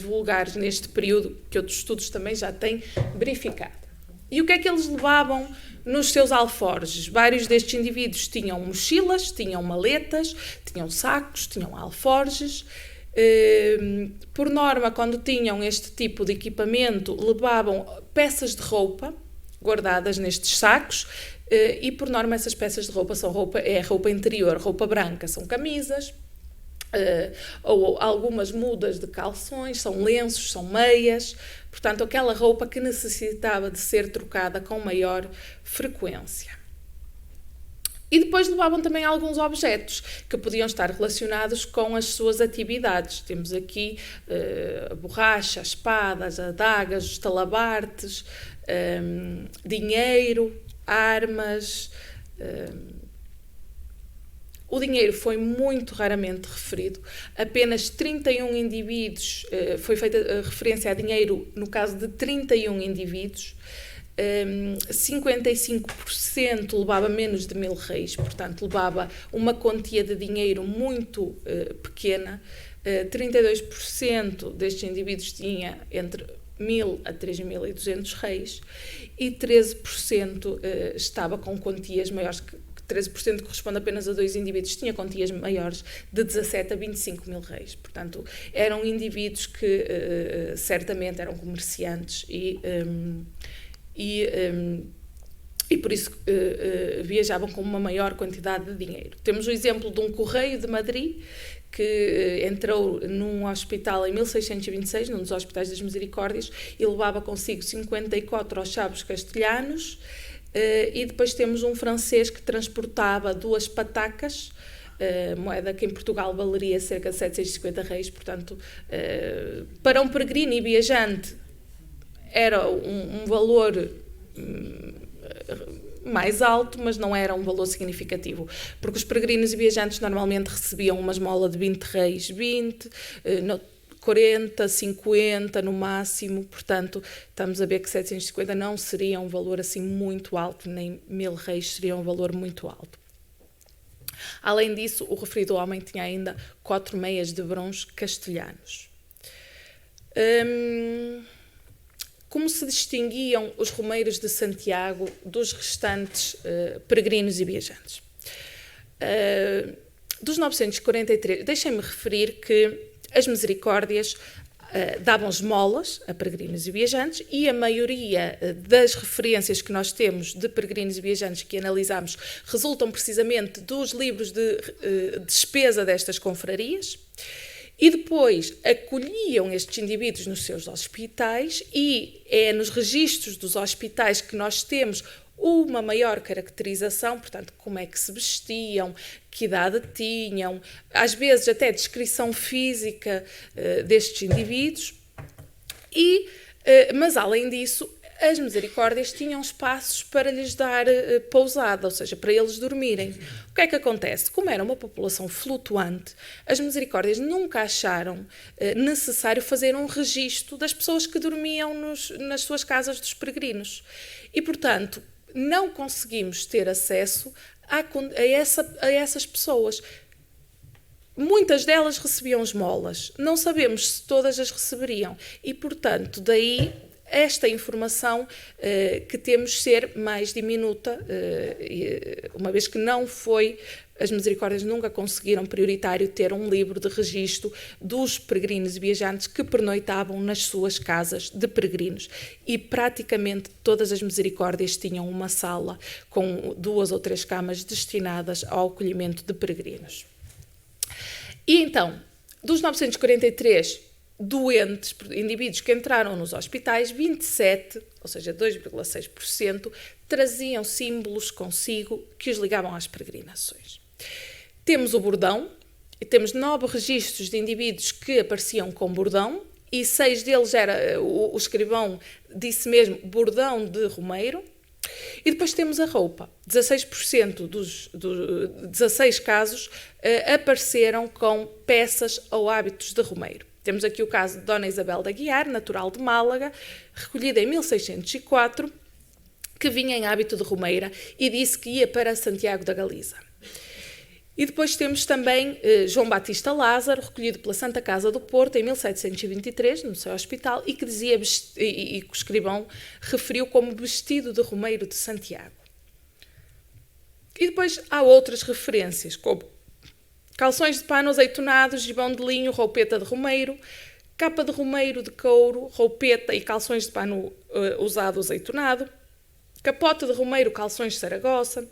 vulgares neste período, que outros estudos também já têm verificado. E o que é que eles levavam nos seus alforjes? Vários destes indivíduos tinham mochilas, tinham maletas, tinham sacos, tinham alforjes. Por norma, quando tinham este tipo de equipamento, levavam peças de roupa guardadas nestes sacos, e por norma essas peças de roupa são roupa interior, roupa branca, são camisas, ou algumas mudas de calções, são lenços, são meias, portanto aquela roupa que necessitava de ser trocada com maior frequência. E depois levavam também alguns objetos que podiam estar relacionados com as suas atividades. Temos aqui a borracha, as espadas, adagas, os talabartes, dinheiro, armas. O dinheiro foi muito raramente referido. Apenas 31 indivíduos, foi feita referência a dinheiro no caso de 31 indivíduos. 55% levava menos de 1000 réis, portanto levava uma quantia de dinheiro muito pequena. 32% destes indivíduos tinha entre 1000 a 3200 réis e 13% estava com quantias maiores, 13% corresponde apenas a 2 indivíduos, tinha quantias maiores de 17 a 25 mil réis. Portanto, eram indivíduos que certamente eram comerciantes e por isso viajavam com uma maior quantidade de dinheiro. Temos o exemplo de um correio de Madrid que entrou num hospital em 1626, num dos hospitais das Misericórdias, e levava consigo 54 ochavos castelhanos, e depois temos um francês que transportava 2 patacas, moeda que em Portugal valeria cerca de 750 réis, portanto, para um peregrino e viajante era um valor mais alto, mas não era um valor significativo, porque os peregrinos e viajantes normalmente recebiam uma esmola de 20 réis, 40, 50 no máximo, portanto, estamos a ver que 750 não seria um valor assim muito alto, nem 1000 réis seria um valor muito alto. Além disso, o referido homem tinha ainda 4 meias de bronze castelhanos. Como se distinguiam os romeiros de Santiago dos restantes peregrinos e viajantes? Dos 943, deixem-me referir que as Misericórdias davam esmolas a peregrinos e viajantes, e a maioria das referências que nós temos de peregrinos e viajantes que analisamos resultam precisamente dos livros de despesa destas confrarias. E depois acolhiam estes indivíduos nos seus hospitais, e é nos registros dos hospitais que nós temos uma maior caracterização, portanto, como é que se vestiam, que idade tinham, às vezes até descrição física destes indivíduos. Mas, além disso, as Misericórdias tinham espaços para lhes dar pousada, ou seja, para eles dormirem. O que é que acontece? Como era uma população flutuante, as Misericórdias nunca acharam necessário fazer um registro das pessoas que dormiam nas suas casas dos peregrinos. E, portanto, não conseguimos ter acesso a essas pessoas. Muitas delas recebiam esmolas. Não sabemos se todas as receberiam. E, portanto, daí esta informação que temos ser mais diminuta, uma vez que não foi, as Misericórdias nunca conseguiram prioritário ter um livro de registro dos peregrinos e viajantes que pernoitavam nas suas casas de peregrinos, e praticamente todas as Misericórdias tinham uma sala com 2 ou 3 camas destinadas ao acolhimento de peregrinos. E então, dos 943 doentes, indivíduos que entraram nos hospitais, 27, ou seja, 2,6%, traziam símbolos consigo que os ligavam às peregrinações. Temos o bordão, e temos 9 registros de indivíduos que apareciam com bordão, e 6 deles era, o escrivão disse mesmo, bordão de romeiro. E depois temos a roupa. 16% dos 16 casos apareceram com peças ou hábitos de romeiro. Temos aqui o caso de Dona Isabel de Aguiar, natural de Málaga, recolhida em 1604, que vinha em hábito de romeira e disse que ia para Santiago da Galiza. E depois temos também João Batista Lázaro, recolhido pela Santa Casa do Porto em 1723, no seu hospital, e que dizia, e que o escrivão referiu como vestido de Romeiro de Santiago. E depois há outras referências, como calções de pano azeitonados, gibão de linho, roupeta de Romeiro, capa de Romeiro de couro, roupeta e calções de pano usado azeitonado, capote de Romeiro, calções de Saragossa,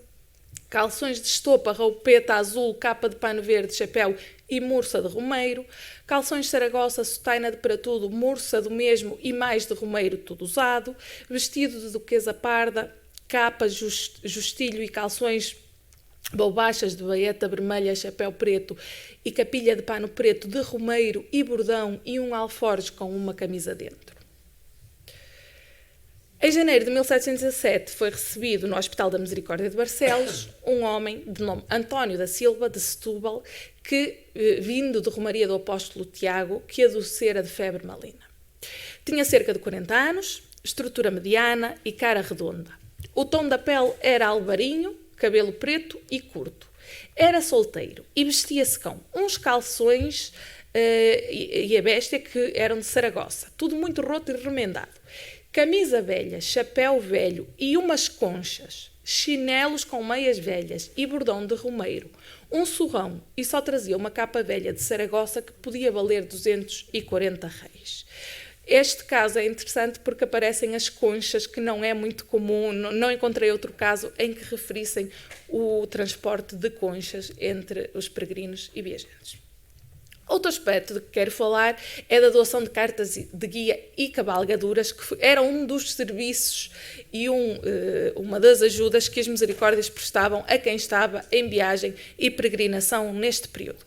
calções de estopa, roupeta azul, capa de pano verde, chapéu e mursa de Romeiro, calções de Saragossa, sotaina de para tudo, mursa do mesmo e mais de Romeiro, tudo usado, vestido de duquesa parda, capa, justilho e calções boubachas de baeta vermelha, chapéu preto e capilha de pano preto de Romeiro e bordão e um alforje com uma camisa dentro. Em janeiro de 1717 foi recebido no Hospital da Misericórdia de Barcelos um homem de nome António da Silva, de Setúbal, que, vindo de Romaria do Apóstolo Tiago, que adoecera de febre maligna. Tinha cerca de 40 anos, estrutura mediana e cara redonda. O tom da pele era alvarinho, cabelo preto e curto. Era solteiro e vestia-se com uns calções e a béstia que eram de Saragossa, tudo muito roto e remendado. Camisa velha, chapéu velho e umas conchas, chinelos com meias velhas e bordão de Romeiro, um surrão e só trazia uma capa velha de Saragossa que podia valer 240 reis. Este caso é interessante porque aparecem as conchas, que não é muito comum, não encontrei outro caso em que referissem o transporte de conchas entre os peregrinos e viajantes. Outro aspecto de que quero falar é da doação de cartas de guia e cavalgaduras, que era um dos serviços e uma das ajudas que as misericórdias prestavam a quem estava em viagem e peregrinação neste período.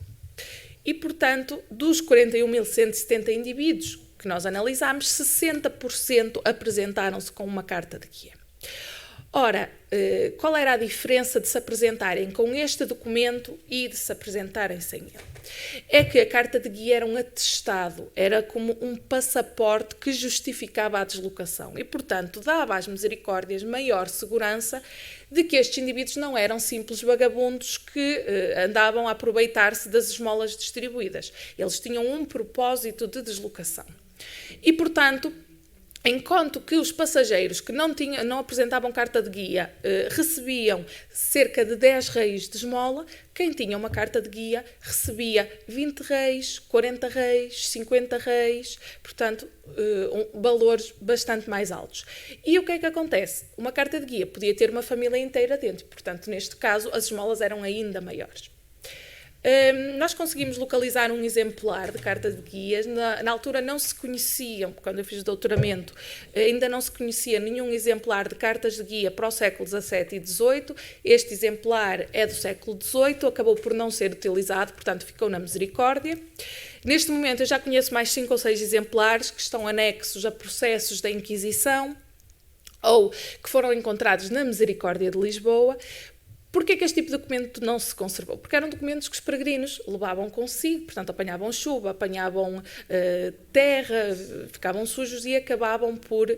E, portanto, dos 41.170 indivíduos que nós analisámos, 60% apresentaram-se com uma carta de guia. Ora, qual era a diferença de se apresentarem com este documento e de se apresentarem sem ele? É que a carta de guia era um atestado, era como um passaporte que justificava a deslocação e, portanto, dava às misericórdias maior segurança de que estes indivíduos não eram simples vagabundos que andavam a aproveitar-se das esmolas distribuídas. Eles tinham um propósito de deslocação. E, portanto, enquanto que os passageiros que não apresentavam carta de guia recebiam cerca de 10 reis de esmola, quem tinha uma carta de guia recebia 20 reis, 40 reis, 50 reis, portanto, valores bastante mais altos. E o que é que acontece? Uma carta de guia podia ter uma família inteira dentro, portanto, neste caso, as esmolas eram ainda maiores. Nós conseguimos localizar um exemplar de carta de guias. Na altura não se conheciam, quando eu fiz o doutoramento, ainda não se conhecia nenhum exemplar de cartas de guia para o século XVII e XVIII. Este exemplar é do século XVIII, acabou por não ser utilizado, portanto ficou na Misericórdia. Neste momento eu já conheço mais 5 ou 6 exemplares que estão anexos a processos da Inquisição ou que foram encontrados na Misericórdia de Lisboa. Porquê que este tipo de documento não se conservou? Porque eram documentos que os peregrinos levavam consigo, portanto apanhavam chuva, apanhavam terra, ficavam sujos e acabavam por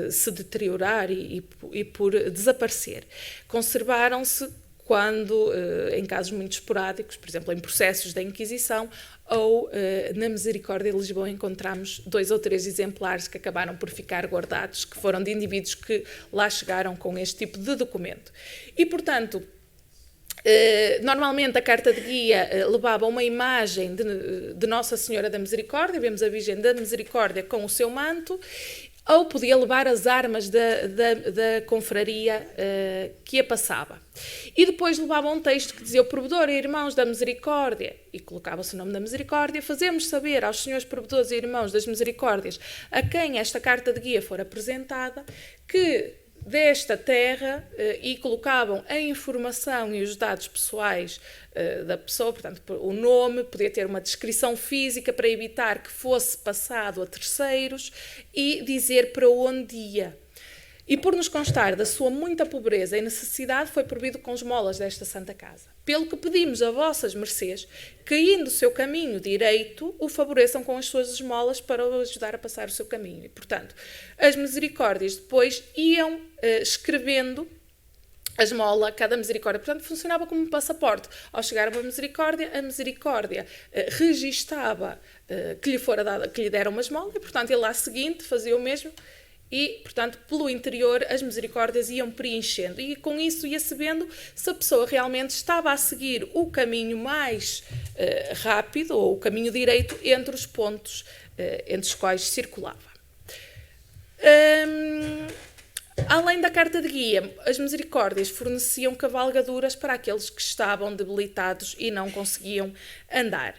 se deteriorar e por desaparecer. Conservaram-se quando, em casos muito esporádicos, por exemplo, em processos da Inquisição ou na Misericórdia de Lisboa, encontramos 2 ou 3 exemplares que acabaram por ficar guardados, que foram de indivíduos que lá chegaram com este tipo de documento. E, portanto, normalmente a carta de guia levava uma imagem de Nossa Senhora da Misericórdia, vemos a Virgem da Misericórdia com o seu manto, ou podia levar as armas da confraria que a passava. E depois levava um texto que dizia: o provedor e irmãos da misericórdia, e colocava-se o nome da misericórdia, fazemos saber aos senhores provedores e irmãos das misericórdias a quem esta carta de guia for apresentada, que desta terra, e colocavam a informação e os dados pessoais da pessoa, portanto, o nome, podia ter uma descrição física para evitar que fosse passado a terceiros e dizer para onde ia. E por nos constar da sua muita pobreza e necessidade, foi provido com esmolas desta Santa Casa. Pelo que pedimos a vossas mercês que, indo o seu caminho direito, o favoreçam com as suas esmolas para o ajudar a passar o seu caminho. E, portanto, as misericórdias depois iam escrevendo a esmola, cada misericórdia. Portanto, funcionava como um passaporte. Ao chegar a misericórdia registava que lhe fora dada, que lhe deram uma esmola, e, portanto, ele lá seguinte fazia o mesmo, e, portanto, pelo interior as misericórdias iam preenchendo, e com isso ia sabendo se a pessoa realmente estava a seguir o caminho mais rápido, ou o caminho direito, entre os pontos entre os quais circulava. Além da carta de guia, as misericórdias forneciam cavalgaduras para aqueles que estavam debilitados e não conseguiam andar.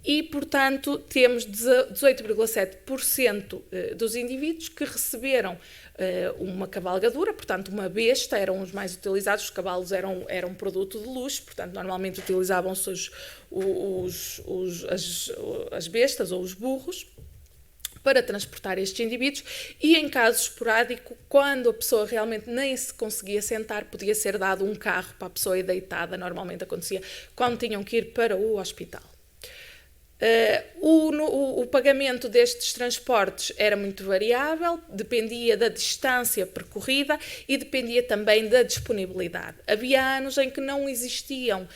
E, portanto, temos 18,7% dos indivíduos que receberam uma cavalgadura, portanto, uma besta, eram os mais utilizados. Os cavalos eram um produto de luxo, portanto, normalmente utilizavam-se as bestas ou os burros para transportar estes indivíduos, e em caso esporádico, quando a pessoa realmente nem se conseguia sentar, podia ser dado um carro para a pessoa ir deitada. Normalmente acontecia quando tinham que ir para o hospital. O pagamento destes transportes era muito variável, dependia da distância percorrida e dependia também da disponibilidade. Havia anos em que não existiam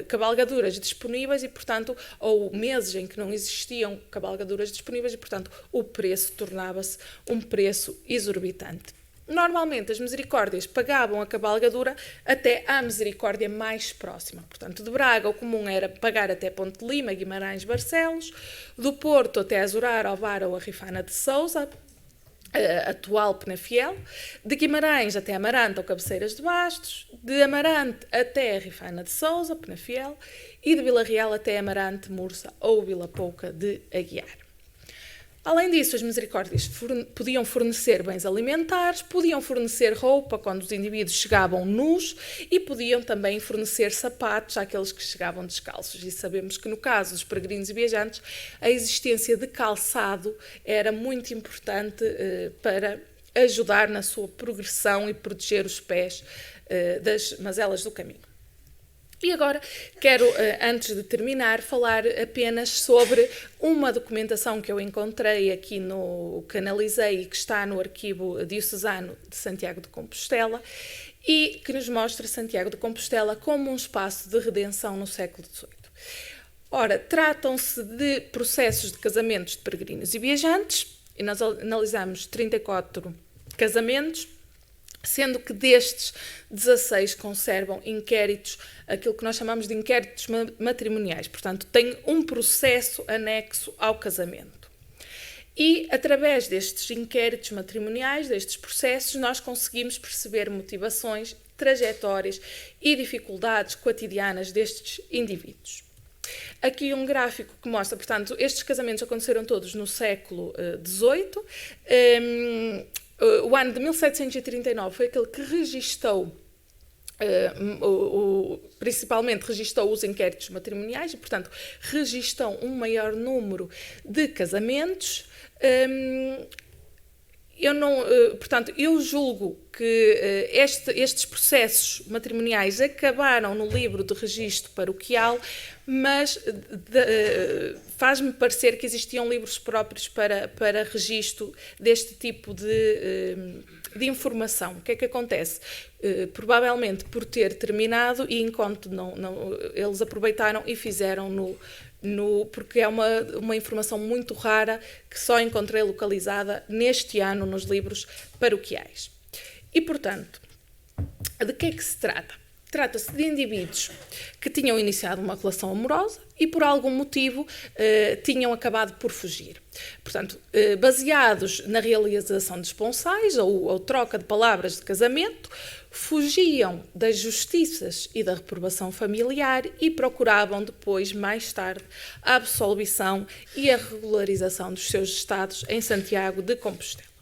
cavalgaduras disponíveis e, portanto, ou meses em que não existiam cavalgaduras disponíveis e, portanto, o preço tornava-se um preço exorbitante. Normalmente as misericórdias pagavam a cavalgadura até à misericórdia mais próxima. Portanto, de Braga o comum era pagar até Ponte de Lima, Guimarães, Barcelos, do Porto até Azurar, Ovar ou Arrifana de Sousa, atual Penafiel, de Guimarães até Amarante ou Cabeceiras de Bastos, de Amarante até Arrifana de Sousa, Penafiel, e de Vila Real até Amarante, Mursa ou Vila Pouca de Aguiar. Além disso, as misericórdias podiam fornecer bens alimentares, podiam fornecer roupa quando os indivíduos chegavam nus e podiam também fornecer sapatos àqueles que chegavam descalços. E sabemos que no caso dos peregrinos e viajantes, a existência de calçado era muito importante para ajudar na sua progressão e proteger os pés das mazelas do caminho. E agora quero, antes de terminar, falar apenas sobre uma documentação que eu encontrei aqui que analisei e que está no arquivo diocesano de Santiago de Compostela e que nos mostra Santiago de Compostela como um espaço de redenção no século XVIII. Ora, tratam-se de processos de casamentos de peregrinos e viajantes, e nós analisamos 34 casamentos, sendo que destes 16 conservam inquéritos, aquilo que nós chamamos de inquéritos matrimoniais, portanto, tem um processo anexo ao casamento. E, através destes inquéritos matrimoniais, destes processos, nós conseguimos perceber motivações, trajetórias e dificuldades cotidianas destes indivíduos. Aqui um gráfico que mostra, portanto, estes casamentos aconteceram todos no século XVIII. O ano de 1739 foi aquele que registou, principalmente registou os inquéritos matrimoniais e, portanto, registou um maior número de casamentos. Eu julgo que estes processos matrimoniais acabaram no livro de registro paroquial, mas faz-me parecer que existiam livros próprios para registro deste tipo de informação. O que é que acontece? Provavelmente por ter terminado e enquanto eles aproveitaram e fizeram porque é uma informação muito rara que só encontrei localizada neste ano nos livros paroquiais. E, portanto, de que é que se trata? Trata-se de indivíduos que tinham iniciado uma relação amorosa e, por algum motivo, tinham acabado por fugir. Portanto, baseados na realização de esponsais ou troca de palavras de casamento, fugiam das justiças e da reprovação familiar e procuravam depois, mais tarde, a absolvição e a regularização dos seus estados em Santiago de Compostela.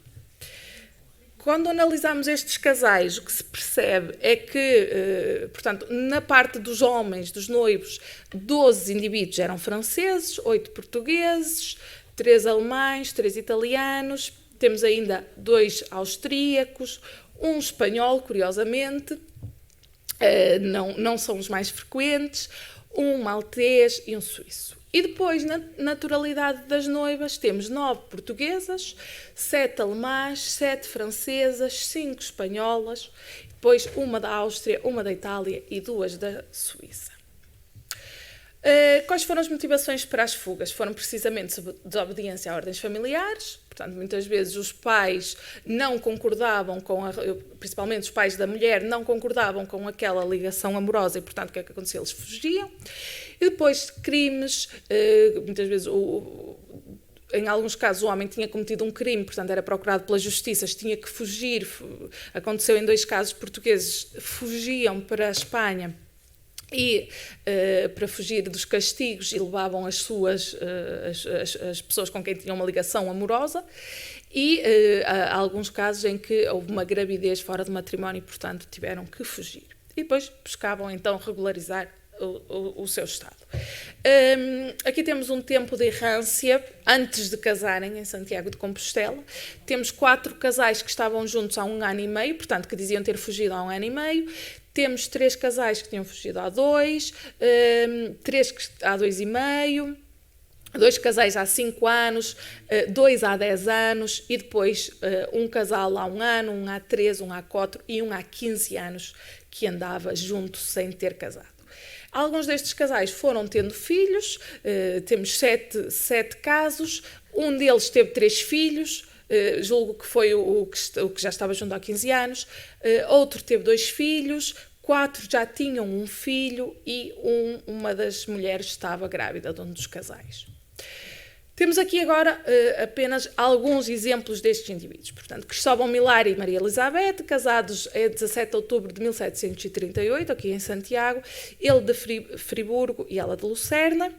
Quando analisamos estes casais, o que se percebe é que, portanto, na parte dos homens, dos noivos, 12 indivíduos eram franceses, 8 portugueses, 3 alemães, 3 italianos, temos ainda 2 austríacos, um espanhol, curiosamente, não são os mais frequentes, um maltês e um suíço. E depois, na naturalidade das noivas, temos 9 portuguesas, 7 alemãs, 7 francesas, 5 espanholas, depois uma da Áustria, uma da Itália e 2 da Suíça. Quais foram as motivações para as fugas? Foram precisamente desobediência a ordens familiares. Portanto, muitas vezes os pais não concordavam principalmente os pais da mulher, não concordavam com aquela ligação amorosa e, portanto, o que é que acontecia? Eles fugiam. E depois crimes, muitas vezes em alguns casos o homem tinha cometido um crime, portanto era procurado pelas justiças, tinha que fugir. Aconteceu em 2 casos portugueses, fugiam para a Espanha e para fugir dos castigos e levavam as pessoas com quem tinham uma ligação amorosa, e há alguns casos em que houve uma gravidez fora de matrimónio e, portanto, tiveram que fugir. E depois buscavam então regularizar o seu estado. Aqui temos um tempo de errância antes de casarem em Santiago de Compostela. Temos 4 casais que estavam juntos há 1 ano e meio, portanto que diziam ter fugido há 1 ano e meio. Temos 3 casais que tinham fugido há 2, 3 há 2 e meio, 2 casais há 5 anos, 2 há 10 anos e depois um casal há 1 ano, 1 há 3, 1 há 4 e 1 há 15 anos que andava junto sem ter casado. Alguns destes casais foram tendo filhos, temos 7 casos, um deles teve 3 filhos, julgo que foi o que já estava junto há 15 anos, outro teve 2 filhos, 4 já tinham um filho e uma das mulheres estava grávida de um dos casais. Temos aqui agora apenas alguns exemplos destes indivíduos. Portanto, Cristóvão Milari e Maria Elizabeth, casados a 17 de outubro de 1738, aqui em Santiago, ele de Friburgo e ela de Lucerna.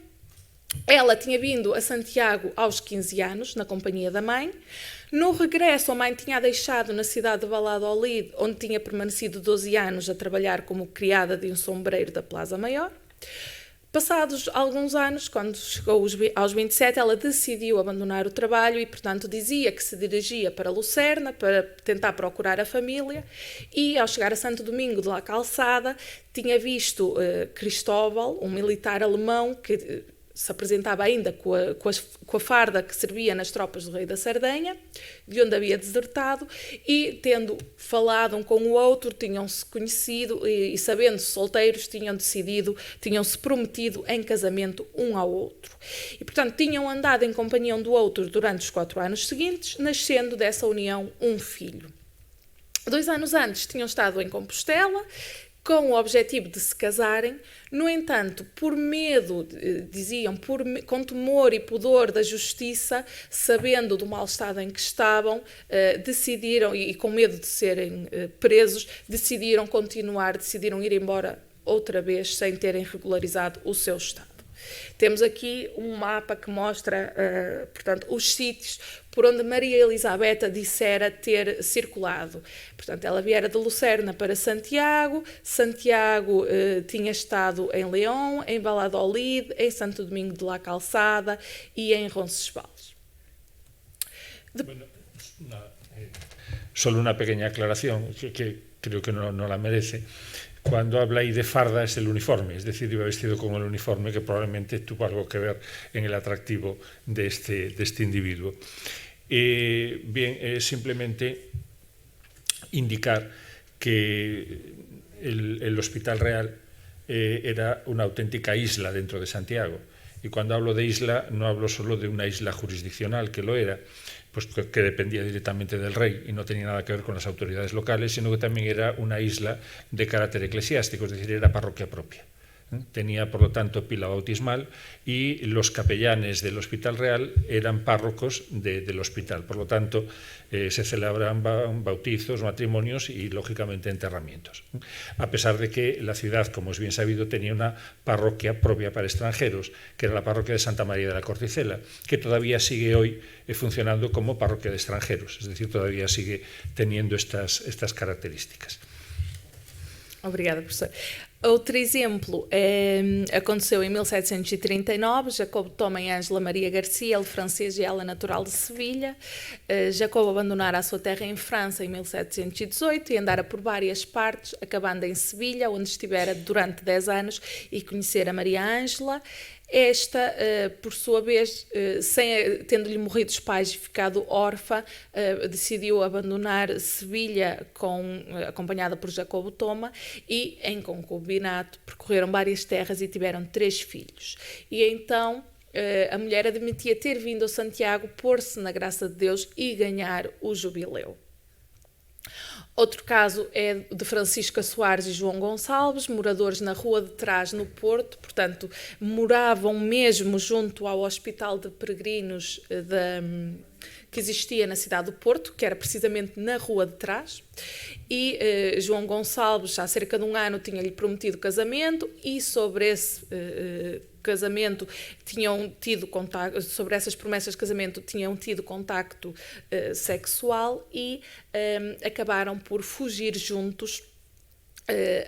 Ela tinha vindo a Santiago aos 15 anos, na companhia da mãe. No regresso, a mãe tinha deixado na cidade de Valladolid, onde tinha permanecido 12 anos a trabalhar como criada de um sombreiro da Plaza Maior. Passados alguns anos, quando chegou aos 27, ela decidiu abandonar o trabalho e, portanto, dizia que se dirigia para Lucerna para tentar procurar a família, e, ao chegar a Santo Domingo de la Calçada, tinha visto Cristóbal, um militar alemão que se apresentava ainda com a farda que servia nas tropas do rei da Sardenha, de onde havia desertado, e tendo falado um com o outro, tinham-se conhecido e sabendo-se solteiros, tinham-se prometido em casamento um ao outro. E, portanto, tinham andado em companhia um do outro durante os 4 anos seguintes, nascendo dessa união um filho. 2 anos antes tinham estado em Compostela, com o objetivo de se casarem. No entanto, por medo, diziam, com temor e pudor da justiça, sabendo do mau estado em que estavam, decidiram, e com medo de serem presos, decidiram ir embora outra vez sem terem regularizado o seu estado. Temos aqui um mapa que mostra, portanto, os sítios por onde Maria Elizabeth dissera ter circulado. Portanto, ela viera de Lucerna para Santiago, tinha estado em León, em Valladolid, em Santo Domingo de la Calçada e em Roncesvalles. Solo una pequeña aclaración que creo que no la merece. Cuando habla ahí de farda es el uniforme, es decir, iba vestido con el uniforme, que probablemente tuvo algo que ver en el atractivo de este individuo. Simplemente indicar que el Hospital Real era una auténtica isla dentro de Santiago. Y cuando hablo de isla, no hablo solo de una isla jurisdiccional, que lo era, pues que dependía directamente del rey y no tenía nada que ver con las autoridades locales, sino que también era una isla de carácter eclesiástico, es decir, era parroquia propia. Tenía, por lo tanto, pila bautismal y los capellanes del Hospital Real eran párrocos del hospital. Por lo tanto, se celebraban bautizos, matrimonios y, lógicamente, enterramientos. A pesar de que la ciudad, como es bien sabido, tenía una parroquia propia para extranjeros, que era la parroquia de Santa María de la Corticela, que todavía sigue hoy funcionando como parroquia de extranjeros, es decir, todavía sigue teniendo estas características. Obrigada, professor. Outro exemplo aconteceu em 1739. Jacobo Toma e Ângela Maria Garcia, ele francês e ela natural de Sevilha. Jacobo abandonara a sua terra em França em 1718 e andara por várias partes, acabando em Sevilha, onde estivera durante 10 anos e conhecera Maria Ângela. Esta, por sua vez, tendo-lhe morrido os pais e ficado órfã, decidiu abandonar Sevilha acompanhada por Jacobo Toma e, em concubinato, percorreram várias terras e tiveram 3 filhos. E então a mulher admitia ter vindo a Santiago pôr-se na graça de Deus e ganhar o jubileu. Outro caso é de Francisca Soares e João Gonçalves, moradores na Rua de Trás, no Porto, portanto, moravam mesmo junto ao Hospital de Peregrinos que existia na cidade do Porto, que era precisamente na Rua de Trás, e João Gonçalves, há cerca de um ano, tinha-lhe prometido casamento, e sobre esse casamento tinham tido contacto, sobre essas promessas de casamento tinham tido contacto sexual e acabaram por fugir juntos,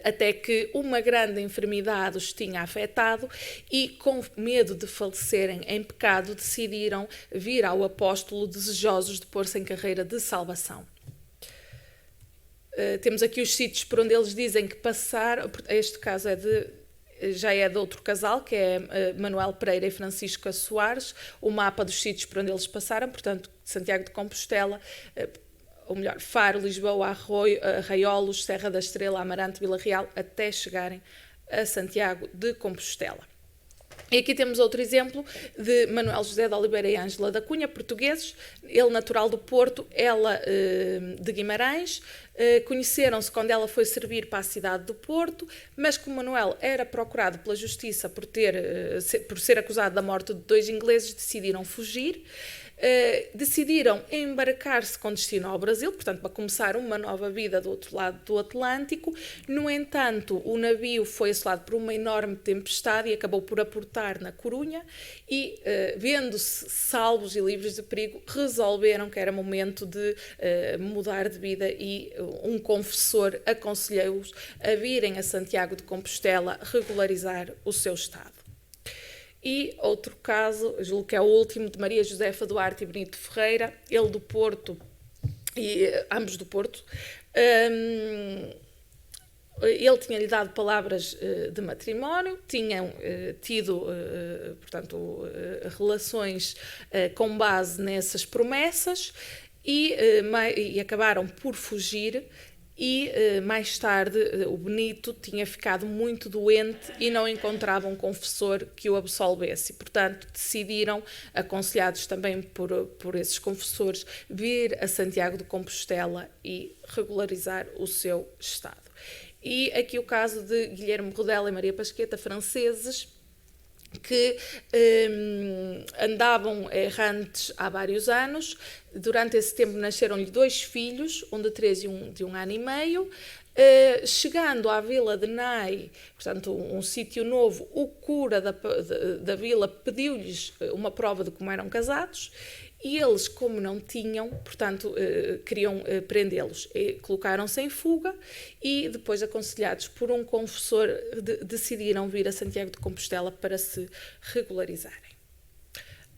até que uma grande enfermidade os tinha afetado e, com medo de falecerem em pecado, decidiram vir ao apóstolo desejosos de pôr-se em carreira de salvação. Temos aqui os sítios por onde eles dizem que passaram. Este caso já é de outro casal, que é Manuel Pereira e Francisca Soares, o mapa dos sítios por onde eles passaram, portanto, Santiago de Compostela, ou melhor, Faro, Lisboa, Arraiolos, Serra da Estrela, Amarante, Vila Real, até chegarem a Santiago de Compostela. E aqui temos outro exemplo de Manuel José de Oliveira e Ângela da Cunha, portugueses, ele natural do Porto, ela de Guimarães. Conheceram-se quando ela foi servir para a cidade do Porto, mas como Manuel era procurado pela justiça por ser acusado da morte de 2 ingleses, decidiram fugir. Decidiram embarcar-se com destino ao Brasil, portanto, para começar uma nova vida do outro lado do Atlântico. No entanto, o navio foi assolado por uma enorme tempestade e acabou por aportar na Corunha e, vendo-se salvos e livres de perigo, resolveram que era momento de mudar de vida e um confessor aconselhou-os a virem a Santiago de Compostela regularizar o seu estado. E outro caso, julgo que é o último, de Maria Josefa Duarte e Benito Ferreira, ele do Porto, e ambos do Porto. Ele tinha-lhe dado palavras de matrimónio, tinham tido, portanto, relações com base nessas promessas e acabaram por fugir. E mais tarde o Benito tinha ficado muito doente e não encontrava um confessor que o absolvesse. Portanto, decidiram, aconselhados também por esses confessores, vir a Santiago de Compostela e regularizar o seu estado. E aqui o caso de Guilherme Rodela e Maria Pasqueta, franceses, que andavam errantes há vários anos. Durante esse tempo nasceram-lhe 2 filhos, um de 3 e um de 1 ano e meio. Chegando à vila de Nai, portanto um sítio novo, o cura da vila pediu-lhes uma prova de como eram casados e eles, como não tinham, portanto queriam prendê-los. Colocaram-se em fuga e depois, aconselhados por um confessor, decidiram vir a Santiago de Compostela para se regularizarem.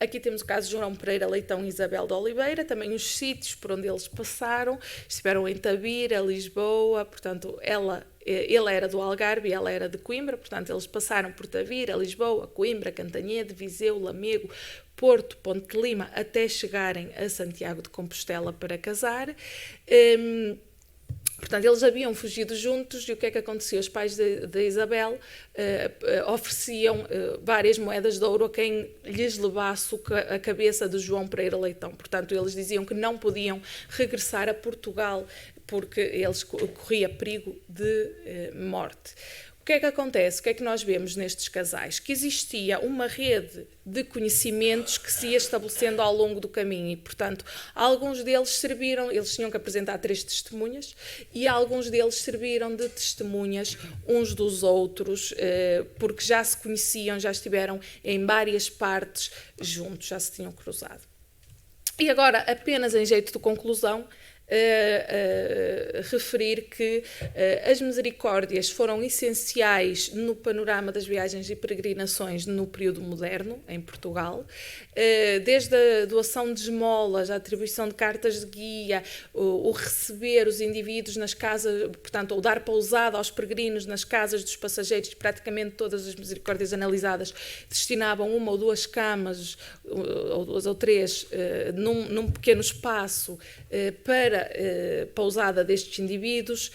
Aqui temos o caso de João Pereira Leitão e Isabel de Oliveira, também os sítios por onde eles passaram. Estiveram em Tabira, Lisboa, portanto, ele era do Algarve e ela era de Coimbra, portanto, eles passaram por Tabira, Lisboa, Coimbra, Cantanhede, Viseu, Lamego, Porto, Ponte de Lima, até chegarem a Santiago de Compostela para casar. Portanto, eles haviam fugido juntos e o que é que acontecia? Os pais de Isabel ofereciam várias moedas de ouro a quem lhes levasse a cabeça de João Pereira Leitão. Portanto, eles diziam que não podiam regressar a Portugal porque eles corria perigo de morte. O que é que acontece? O que é que nós vemos nestes casais? Que existia uma rede de conhecimentos que se ia estabelecendo ao longo do caminho e, portanto, alguns deles serviram, eles tinham que apresentar 3 testemunhas e alguns deles serviram de testemunhas uns dos outros, porque já se conheciam, já estiveram em várias partes juntos, já se tinham cruzado. E agora, apenas em jeito de conclusão, referir que as misericórdias foram essenciais no panorama das viagens e peregrinações no período moderno, em Portugal, desde a doação de esmolas, a atribuição de cartas de guia, o receber os indivíduos nas casas, portanto, ou dar pousada aos peregrinos nas casas dos passageiros. Praticamente todas as misericórdias analisadas destinavam uma ou duas camas, ou duas ou três, num pequeno espaço para pousada destes indivíduos,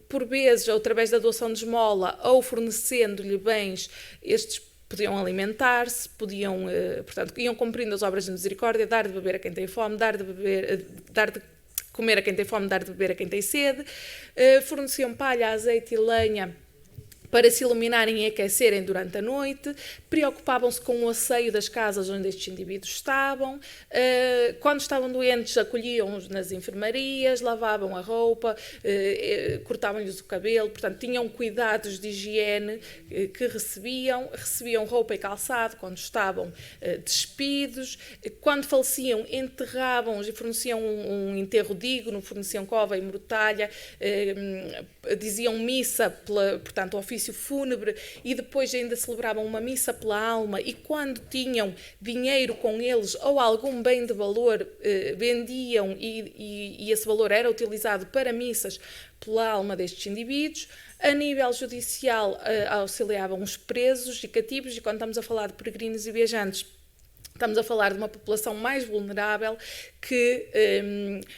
por vezes, ou através da doação de esmola, ou fornecendo-lhe bens, estes podiam alimentar-se, portanto, iam cumprindo as obras de misericórdia, dar de beber a quem tem fome, dar de comer a quem tem fome, dar de beber a quem tem sede, forneciam palha, azeite e lenha para se iluminarem e aquecerem durante a noite, preocupavam-se com o asseio das casas onde estes indivíduos estavam, quando estavam doentes acolhiam-os nas enfermarias, lavavam a roupa, cortavam-lhes o cabelo, portanto tinham cuidados de higiene que recebiam roupa e calçado quando estavam despidos, quando faleciam enterravam-os e forneciam um enterro digno, forneciam cova e mortalha, diziam missa, portanto ofício fúnebre, e depois ainda celebravam uma missa pela alma, e quando tinham dinheiro com eles ou algum bem de valor, vendiam e esse valor era utilizado para missas pela alma destes indivíduos. A nível judicial, auxiliavam os presos e cativos, e quando estamos a falar de peregrinos e viajantes, estamos a falar de uma população mais vulnerável que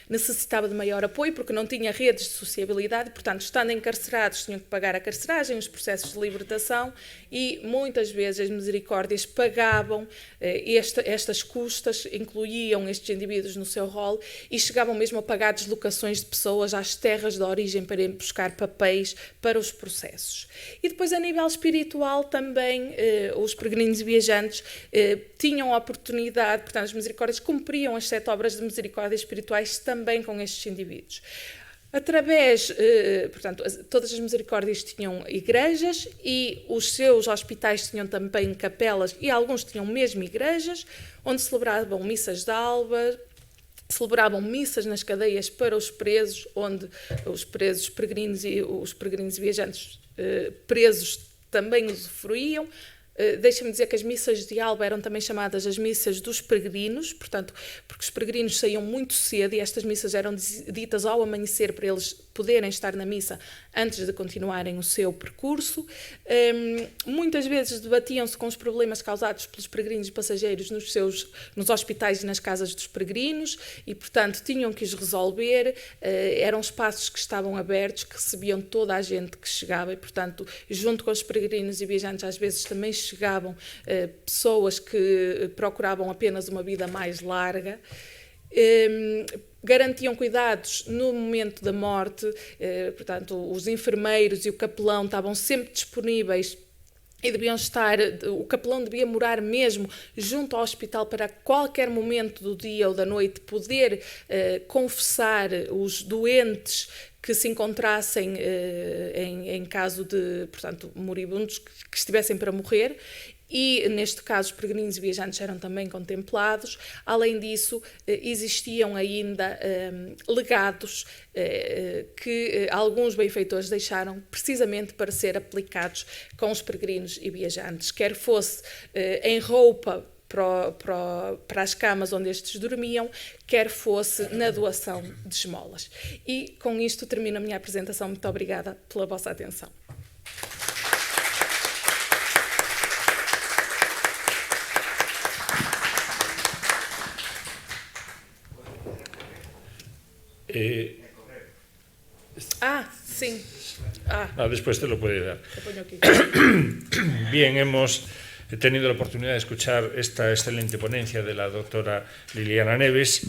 necessitava de maior apoio porque não tinha redes de sociabilidade, portanto, estando encarcerados, tinham que pagar a carceragem, os processos de libertação, e muitas vezes as misericórdias pagavam estas custas, incluíam estes indivíduos no seu rol e chegavam mesmo a pagar deslocações de pessoas às terras de origem para ir buscar papéis para os processos. E depois, a nível espiritual, também os peregrinos e viajantes tinham a oportunidade, portanto, as misericórdias cumpriam as 7 obras de misericórdia espirituais também com estes indivíduos. Através, portanto, todas as misericórdias tinham igrejas e os seus hospitais tinham também capelas e alguns tinham mesmo igrejas, onde celebravam missas de alba, celebravam missas nas cadeias para os presos, onde os presos peregrinos e os peregrinos e viajantes presos também usufruíam. Deixa-me dizer que as missas de alba eram também chamadas as missas dos peregrinos, portanto, porque os peregrinos saíam muito cedo e estas missas eram ditas ao amanhecer para eles poderem estar na missa antes de continuarem o seu percurso. Muitas vezes debatiam-se com os problemas causados pelos peregrinos e passageiros nos hospitais e nas casas dos peregrinos e, portanto, tinham que os resolver. Eram espaços que estavam abertos, que recebiam toda a gente que chegava e, portanto, junto com os peregrinos e viajantes, às vezes também chegavam pessoas que procuravam apenas uma vida mais larga. Garantiam cuidados no momento da morte, portanto, os enfermeiros e o capelão estavam sempre disponíveis e deviam estar, o capelão devia morar mesmo junto ao hospital para qualquer momento do dia ou da noite poder confessar os doentes que se encontrassem em caso de, portanto, moribundos que estivessem para morrer. E, neste caso, os peregrinos e viajantes eram também contemplados. Além disso, existiam ainda legados que alguns benfeitores deixaram precisamente para ser aplicados com os peregrinos e viajantes, quer fosse em roupa para as camas onde estes dormiam, quer fosse na doação de esmolas. E, com isto, termino a minha apresentação. Muito obrigada pela vossa atenção. Sí. Después te lo puede dar. Bien, hemos tenido la oportunidad de escuchar esta excelente ponencia de la doctora Liliana Neves,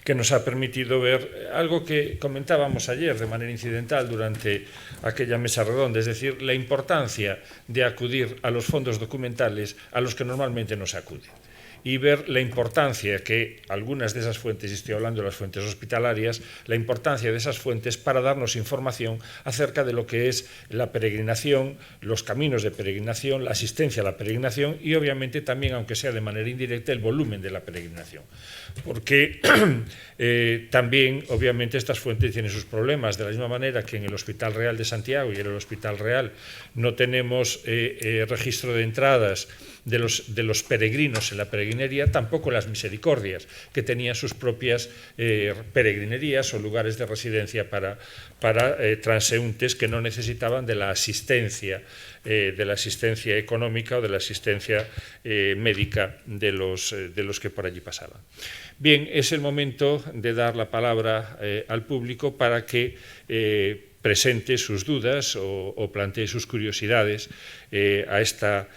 que nos ha permitido ver algo que comentábamos ayer de manera incidental durante aquella mesa redonda, es decir, la importancia de acudir a los fondos documentales a los que normalmente no se acude. y ver la importancia que algunas de esas fuentes, y estoy hablando de las fuentes hospitalarias, la importancia de esas fuentes para darnos información acerca de lo que es la peregrinación, los caminos de peregrinación, la asistencia a la peregrinación y obviamente también, aunque sea de manera indirecta, el volumen de la peregrinación. Porque también, obviamente, estas fuentes tienen sus problemas, de la misma manera que en el Hospital Real de Santiago y en el Hospital Real no tenemos registro de entradas de los peregrinos en la peregrinería, tampoco las misericordias, que tenían sus propias peregrinerías o lugares de residencia para transeúntes que no necesitaban de la asistencia económica o de la asistencia médica de los que por allí pasaban. Bien, es el momento de dar la palabra al público para que presente sus dudas o plantee sus curiosidades a esta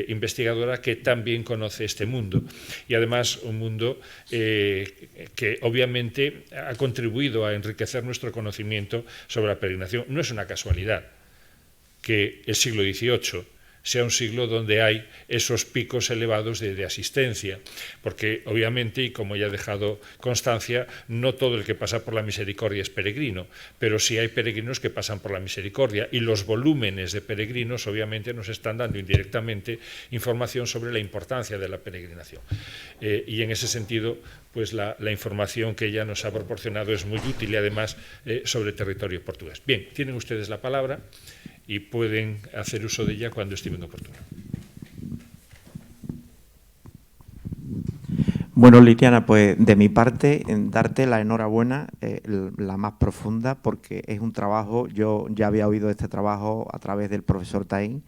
investigadora que también conoce este mundo y además un mundo que obviamente ha contribuido a enriquecer nuestro conocimiento sobre la peregrinación. No es una casualidad que el siglo XVIII sea un siglo donde hay esos picos elevados de asistencia, porque obviamente, y como ya he dejado constancia, no todo el que pasa por la misericordia es peregrino, pero sí hay peregrinos que pasan por la misericordia y los volúmenes de peregrinos obviamente nos están dando indirectamente información sobre la importancia de la peregrinación. Y en ese sentido, pues la información que ella nos ha proporcionado es muy útil y además sobre territorio portugués. Bien, tienen ustedes la palabra y pueden hacer uso de ella cuando estimen oportuno. Bueno, Liliana, pues de mi parte, darte la enhorabuena, la más profunda, porque es un trabajo, yo ya había oído este trabajo a través del profesor Taín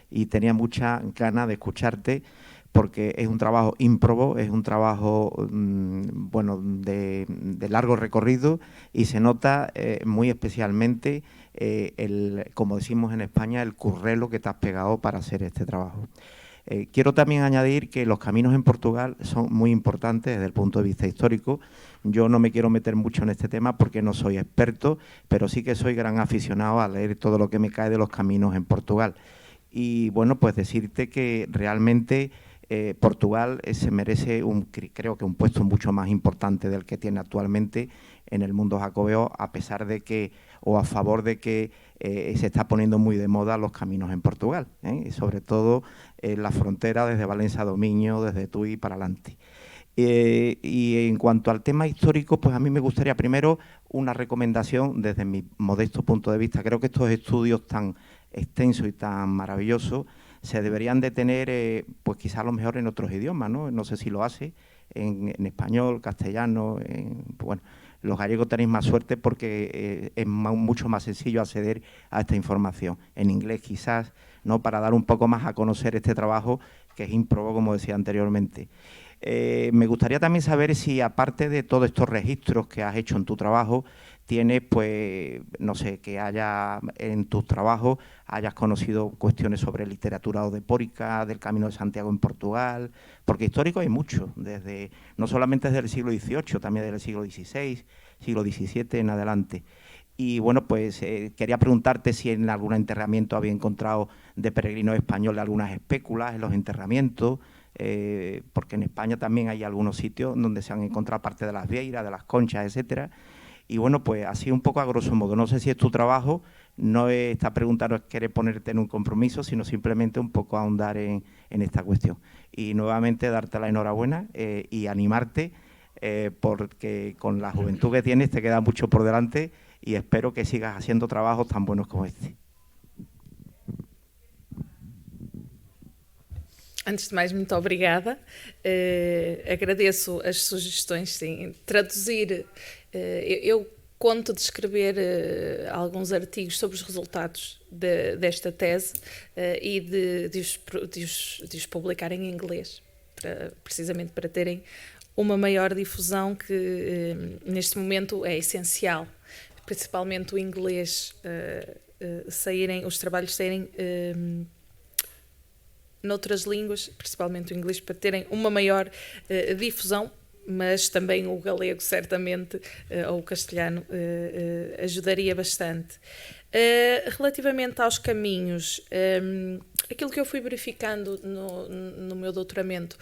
y tenía mucha ganas de escucharte, porque es un trabajo ímprobo, es un trabajo bueno, de largo recorrido y se nota muy especialmente como decimos en España, el currelo que te has pegado para hacer este trabajo. Quiero también añadir que los caminos en Portugal son muy importantes desde el punto de vista histórico. Yo no me quiero meter mucho en este tema porque no soy experto, pero sí que soy gran aficionado a leer todo lo que me cae de los caminos en Portugal. Y bueno, pues decirte que realmente Portugal se merece creo que un puesto mucho más importante del que tiene actualmente en el mundo jacobeo, a pesar de que, o a favor de que se está poniendo muy de moda los caminos en Portugal, y sobre todo en la frontera desde Valencia a Domiño, desde Tui para adelante. Y en cuanto al tema histórico, pues a mí me gustaría primero una recomendación desde mi modesto punto de vista. Creo que estos estudios tan extensos y tan maravillosos se deberían de tener, pues quizá a lo mejor en otros idiomas, ¿no? No sé si lo hace en español, castellano, bueno, los gallegos tenéis más suerte porque es mucho más sencillo acceder a esta información. En inglés quizás, ¿no? Para dar un poco más a conocer este trabajo que es ímprobo, como decía anteriormente. Me gustaría también saber si, aparte de todos estos registros que has hecho en tu trabajo, tienes, pues, no sé, que haya en tus trabajos hayas conocido cuestiones sobre literatura odepórica, del Camino de Santiago en Portugal, porque histórico hay mucho, no solamente desde el siglo XVIII, también desde el siglo XVI, siglo XVII en adelante. Y bueno, pues quería preguntarte si en algún enterramiento había encontrado de peregrinos españoles algunas espéculas en los enterramientos, porque en España también hay algunos sitios donde se han encontrado parte de las vieiras, de las conchas, etcétera. Y bueno, pues así un poco a grosso modo. No sé si es tu trabajo, esta pregunta no es querer ponerte en un compromiso, sino simplemente un poco ahondar en esta cuestión. Y nuevamente darte la enhorabuena y animarte, porque con la juventud que tienes te queda mucho por delante y espero que sigas haciendo trabajos tan buenos como este. Antes de mais, muito obrigada. Agradeço as sugestões, sim. Traduzir, eu conto de escrever alguns artigos sobre os resultados desta tese e de os publicar em inglês, precisamente para terem uma maior difusão que neste momento é essencial, principalmente o inglês, os trabalhos saírem noutras línguas, principalmente o inglês, para terem uma maior difusão, mas também o galego, certamente, ou o castelhano, ajudaria bastante. Relativamente aos caminhos, aquilo que eu fui verificando no meu doutoramento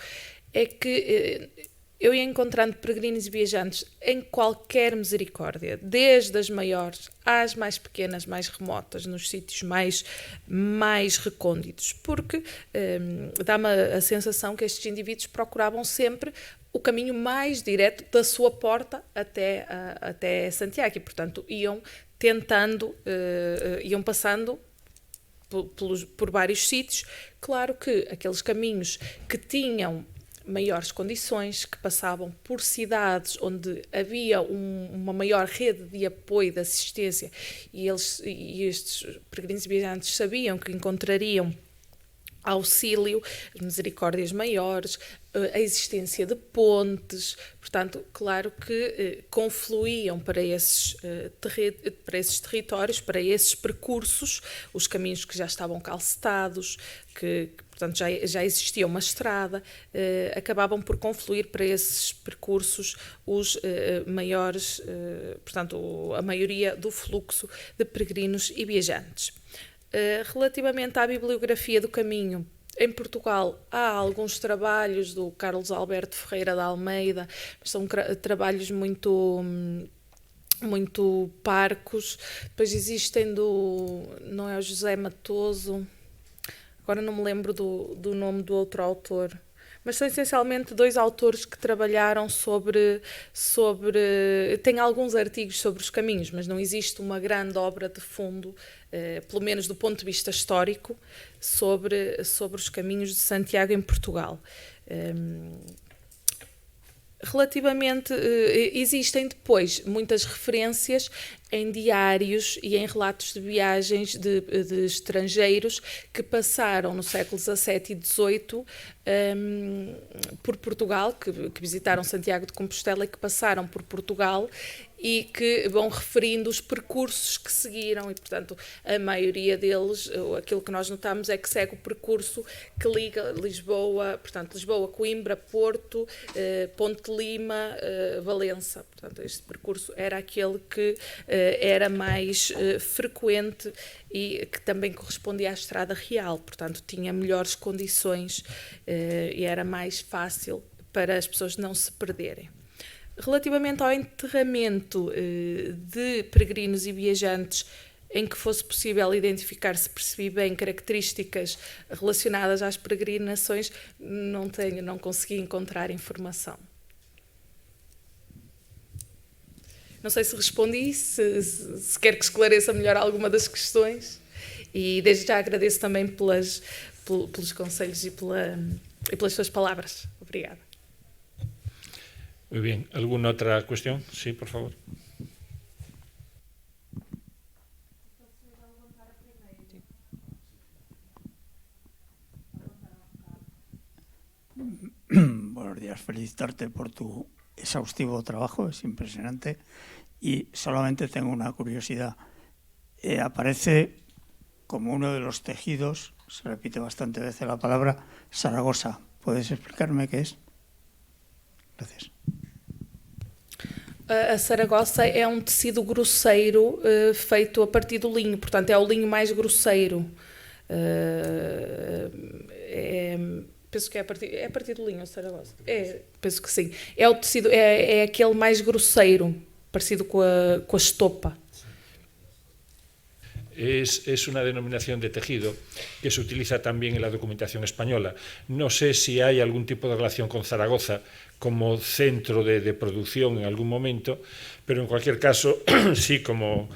é que eu ia encontrando peregrinos e viajantes em qualquer misericórdia, desde as maiores às mais pequenas, mais remotas, nos sítios mais recônditos, porque dá-me a sensação que estes indivíduos procuravam sempre o caminho mais direto da sua porta até Santiago e, portanto, iam passando por vários sítios. Claro que aqueles caminhos que tinham maiores condições, que passavam por cidades onde havia uma maior rede de apoio, de assistência, e estes peregrinos e viajantes sabiam que encontrariam auxílio, misericórdias maiores, a existência de pontes, portanto, claro que confluíam para esses territórios, para esses percursos, os caminhos que já estavam calcetados, que portanto já existia uma estrada, acabavam por confluir para esses percursos os maiores, portanto, a maioria do fluxo de peregrinos e viajantes. Relativamente à bibliografia do caminho, em Portugal há alguns trabalhos do Carlos Alberto Ferreira de Almeida, mas são trabalhos muito parcos. Depois existem não é o José Matoso, agora não me lembro do nome do outro autor, mas são essencialmente dois autores que trabalharam tem alguns artigos sobre os caminhos, mas não existe uma grande obra de fundo, pelo menos do ponto de vista histórico, sobre os caminhos de Santiago em Portugal. Relativamente, existem depois muitas referências em diários e em relatos de viagens de estrangeiros que passaram no século XVII e XVIII por Portugal, que visitaram Santiago de Compostela e que passaram por Portugal e que vão referindo os percursos que seguiram e, portanto, a maioria deles, aquilo que nós notamos é que segue o percurso que liga Lisboa, portanto, Lisboa, Coimbra, Porto, Ponte de Lima, Valença. Portanto, este percurso era aquele que era mais frequente e que também correspondia à estrada real, portanto, tinha melhores condições e era mais fácil para as pessoas não se perderem. Relativamente ao enterramento de peregrinos e viajantes em que fosse possível identificar, se percebi bem, características relacionadas às peregrinações, não consegui encontrar informação. Não sei se respondi, se quer que esclareça melhor alguma das questões, e desde já agradeço também pelos conselhos e pelas suas palavras. Obrigada. Muy bien. ¿Alguna otra cuestión? Sí, por favor. Buenos días, felicitarte por tu exhaustivo trabajo, es impresionante. Y solamente tengo una curiosidad. Aparece como uno de los tejidos, se repite bastante veces la palabra, Zaragoza. ¿Puedes explicarme qué es? Gracias. A Saragossa é um tecido grosseiro feito a partir do linho, portanto é o linho mais grosseiro. Penso que é a partir do linho a Saragossa. Penso que sim. É o tecido, é aquele mais grosseiro, parecido com a estopa. Es una denominación de tejido que se utiliza también en la documentación española. No sé si hay algún tipo de relación con Zaragoza como centro de producción en algún momento, pero en cualquier caso, sí, como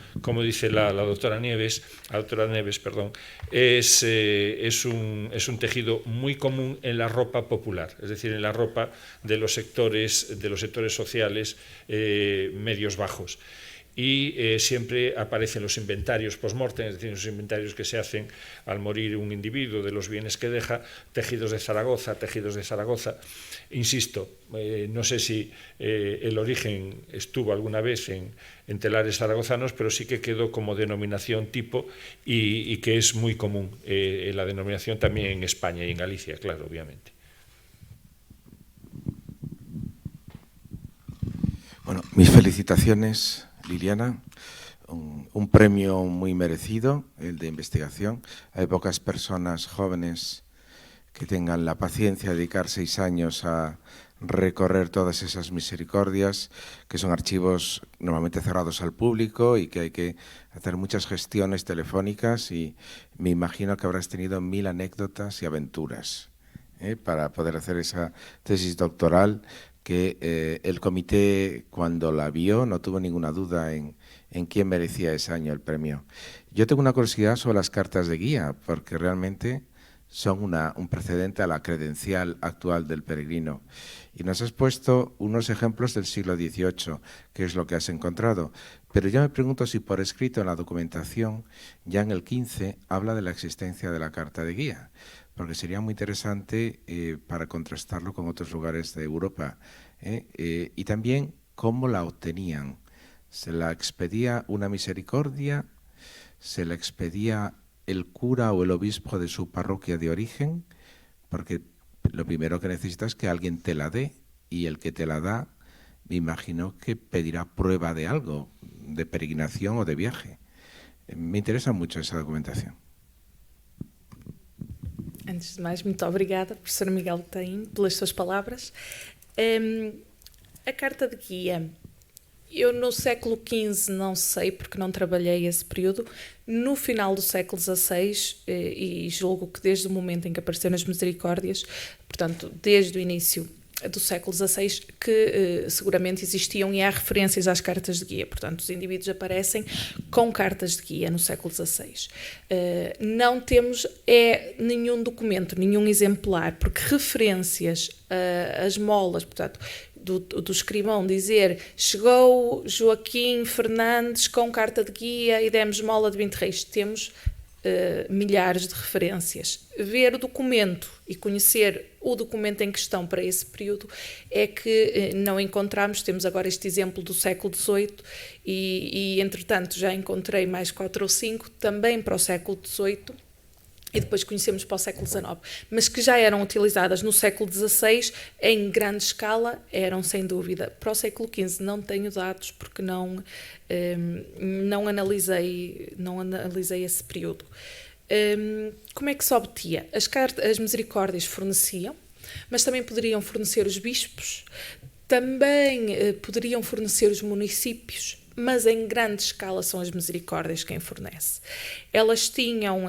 dice la doctora Nieves, es un tejido muy común en la ropa popular, es decir, en la ropa de los sectores sociales medios bajos. Y siempre aparecen los inventarios post-mortem, es decir, los inventarios que se hacen al morir un individuo de los bienes que deja, tejidos de Zaragoza. Insisto, no sé si el origen estuvo alguna vez en telares zaragozanos, pero sí que quedó como denominación tipo y que es muy común la denominación también en España y en Galicia, claro, obviamente. Bueno, mis felicitaciones, Liliana, un premio muy merecido, el de investigación. Hay pocas personas jóvenes que tengan la paciencia de dedicar 6 años a recorrer todas esas misericordias, que son archivos normalmente cerrados al público y que hay que hacer muchas gestiones telefónicas, y me imagino que habrás tenido 1000 anécdotas y aventuras para poder hacer esa tesis doctoral, que el comité, cuando la vio, no tuvo ninguna duda en quién merecía ese año el premio. Yo tengo una curiosidad sobre las cartas de guía, porque realmente son un precedente a la credencial actual del peregrino. Y nos has puesto unos ejemplos del siglo XVIII, que es lo que has encontrado. Pero yo me pregunto si por escrito en la documentación, ya en el XV, habla de la existencia de la carta de guía, porque sería muy interesante para contrastarlo con otros lugares de Europa. Y también cómo la obtenían. ¿Se la expedía una misericordia? ¿Se la expedía el cura o el obispo de su parroquia de origen? Porque lo primero que necesitas es que alguien te la dé, y el que te la da, me imagino que pedirá prueba de algo, de peregrinación o de viaje. Me interesa mucho esa documentación. Antes de mais, muito obrigada, professor Miguel Botein, pelas suas palavras. A carta de guia, eu no século XV não sei, porque não trabalhei esse período. No final do século XVI, e julgo que desde o momento em que apareceram as misericórdias, portanto, desde o início do século XVI, que seguramente existiam, e há referências às cartas de guia. Portanto, os indivíduos aparecem com cartas de guia no século XVI. Não temos nenhum documento, nenhum exemplar, porque referências às molas, portanto, do escrivão dizer chegou Joaquim Fernandes com carta de guia e demos mola de 20 reis. Temos milhares de referências. Ver o documento e conhecer o documento em questão para esse período é que não encontramos. Temos agora este exemplo do século XVIII e entretanto já encontrei mais 4 ou 5 também para o século XVIII, e depois conhecemos para o século XIX, mas que já eram utilizadas no século XVI em grande escala, eram sem dúvida. Para o século XV não tenho dados, porque não analisei esse período. Como é que se obtinha? As misericórdias forneciam, mas também poderiam fornecer os bispos, também poderiam fornecer os municípios, mas em grande escala são as misericórdias quem fornece. Elas tinham,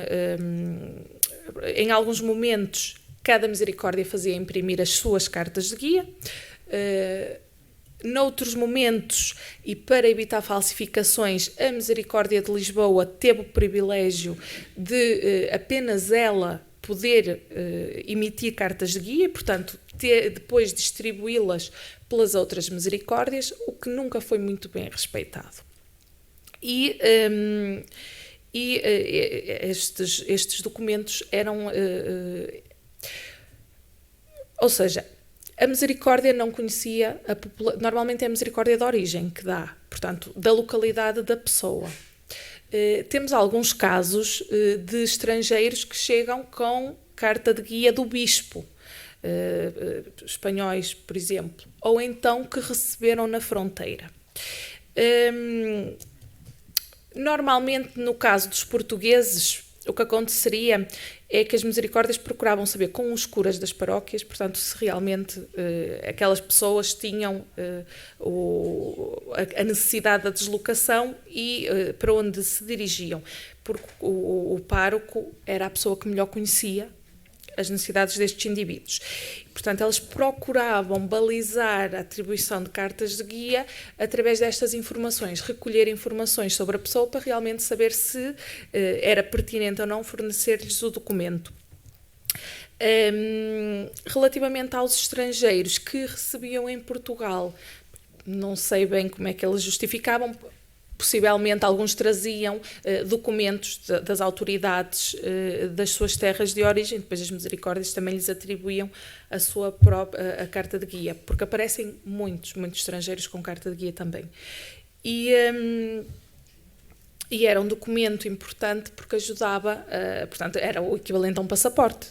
em alguns momentos, cada misericórdia fazia imprimir as suas cartas de guia. Noutros momentos, e para evitar falsificações, a Misericórdia de Lisboa teve o privilégio de apenas ela poder emitir cartas de guia, portanto, depois distribuí-las pelas outras misericórdias, o que nunca foi muito bem respeitado. E estes documentos eram... ou seja, a misericórdia não conhecia a população. Normalmente é a misericórdia de origem que dá, portanto, da localidade da pessoa. Temos alguns casos de estrangeiros que chegam com carta de guia do bispo, espanhóis, por exemplo, ou então que receberam na fronteira. Normalmente, no caso dos portugueses, o que aconteceria é que as misericórdias procuravam saber com os curas das paróquias, portanto, se realmente aquelas pessoas tinham a necessidade da deslocação e para onde se dirigiam, porque o pároco era a pessoa que melhor conhecia as necessidades destes indivíduos. Portanto, elas procuravam balizar a atribuição de cartas de guia através destas informações, recolher informações sobre a pessoa para realmente saber se era pertinente ou não fornecer-lhes o documento. Relativamente aos estrangeiros que recebiam em Portugal, não sei bem como é que eles justificavam. Possivelmente alguns traziam documentos das autoridades das suas terras de origem, depois as misericórdias também lhes atribuíam a sua própria carta de guia, porque aparecem muitos estrangeiros com carta de guia também. E era um documento importante porque ajudava, portanto, era o equivalente a um passaporte,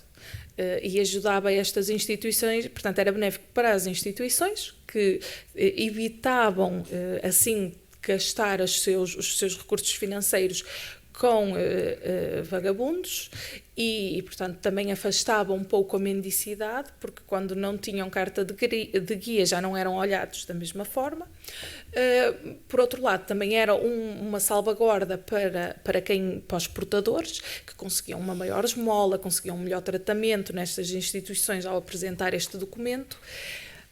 e ajudava estas instituições, portanto, era benéfico para as instituições que evitavam, assim, gastar os seus recursos financeiros com vagabundos e, portanto, também afastava um pouco a mendicidade, porque quando não tinham carta de guia já não eram olhados da mesma forma. Por outro lado, também era uma salvaguarda para os portadores, que conseguiam uma maior esmola, conseguiam um melhor tratamento nestas instituições ao apresentar este documento.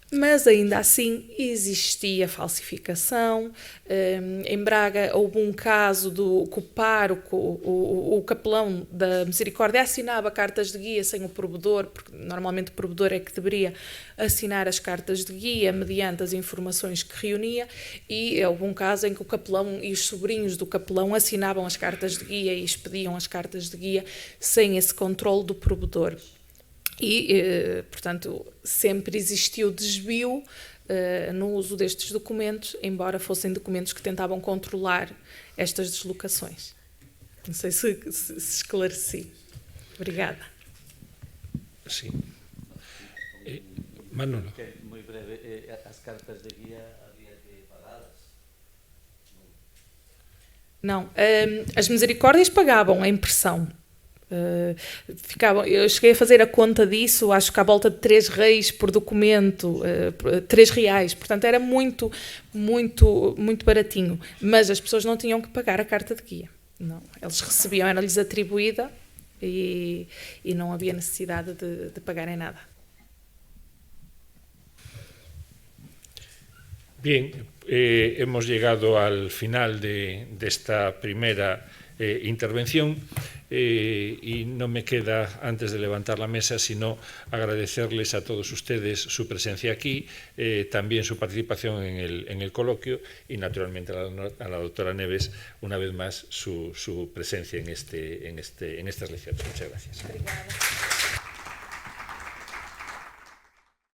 Mas ainda assim existia falsificação. Em Braga houve um caso do que o pároco, o capelão da Misericórdia, assinava cartas de guia sem o provedor, porque normalmente o provedor é que deveria assinar as cartas de guia mediante as informações que reunia, e houve um caso em que o capelão e os sobrinhos do capelão assinavam as cartas de guia e expediam as cartas de guia sem esse controle do provedor. E, portanto, sempre existiu desvio no uso destes documentos, embora fossem documentos que tentavam controlar estas deslocações. Não sei se esclareci. Obrigada. Sí. Manolo. Moi breve, as cartas de guía había que pagadas? Não, as misericórdias pagavam a impressão. Eu cheguei a fazer a conta disso, acho que à volta de 3 reis por documento, 3 reais, portanto era muito baratinho, mas as pessoas não tinham que pagar a carta de guia, não, eles recebiam, era-lhes atribuída e não havia necessidade de pagarem nada. Bien, hemos llegado al final de esta primera intervención. Y no me queda, antes de levantar la mesa, sino agradecerles a todos ustedes su presencia aquí, también su participación en el coloquio y, naturalmente, a la doctora Neves, una vez más, su presencia en estas lecciones. Muchas gracias.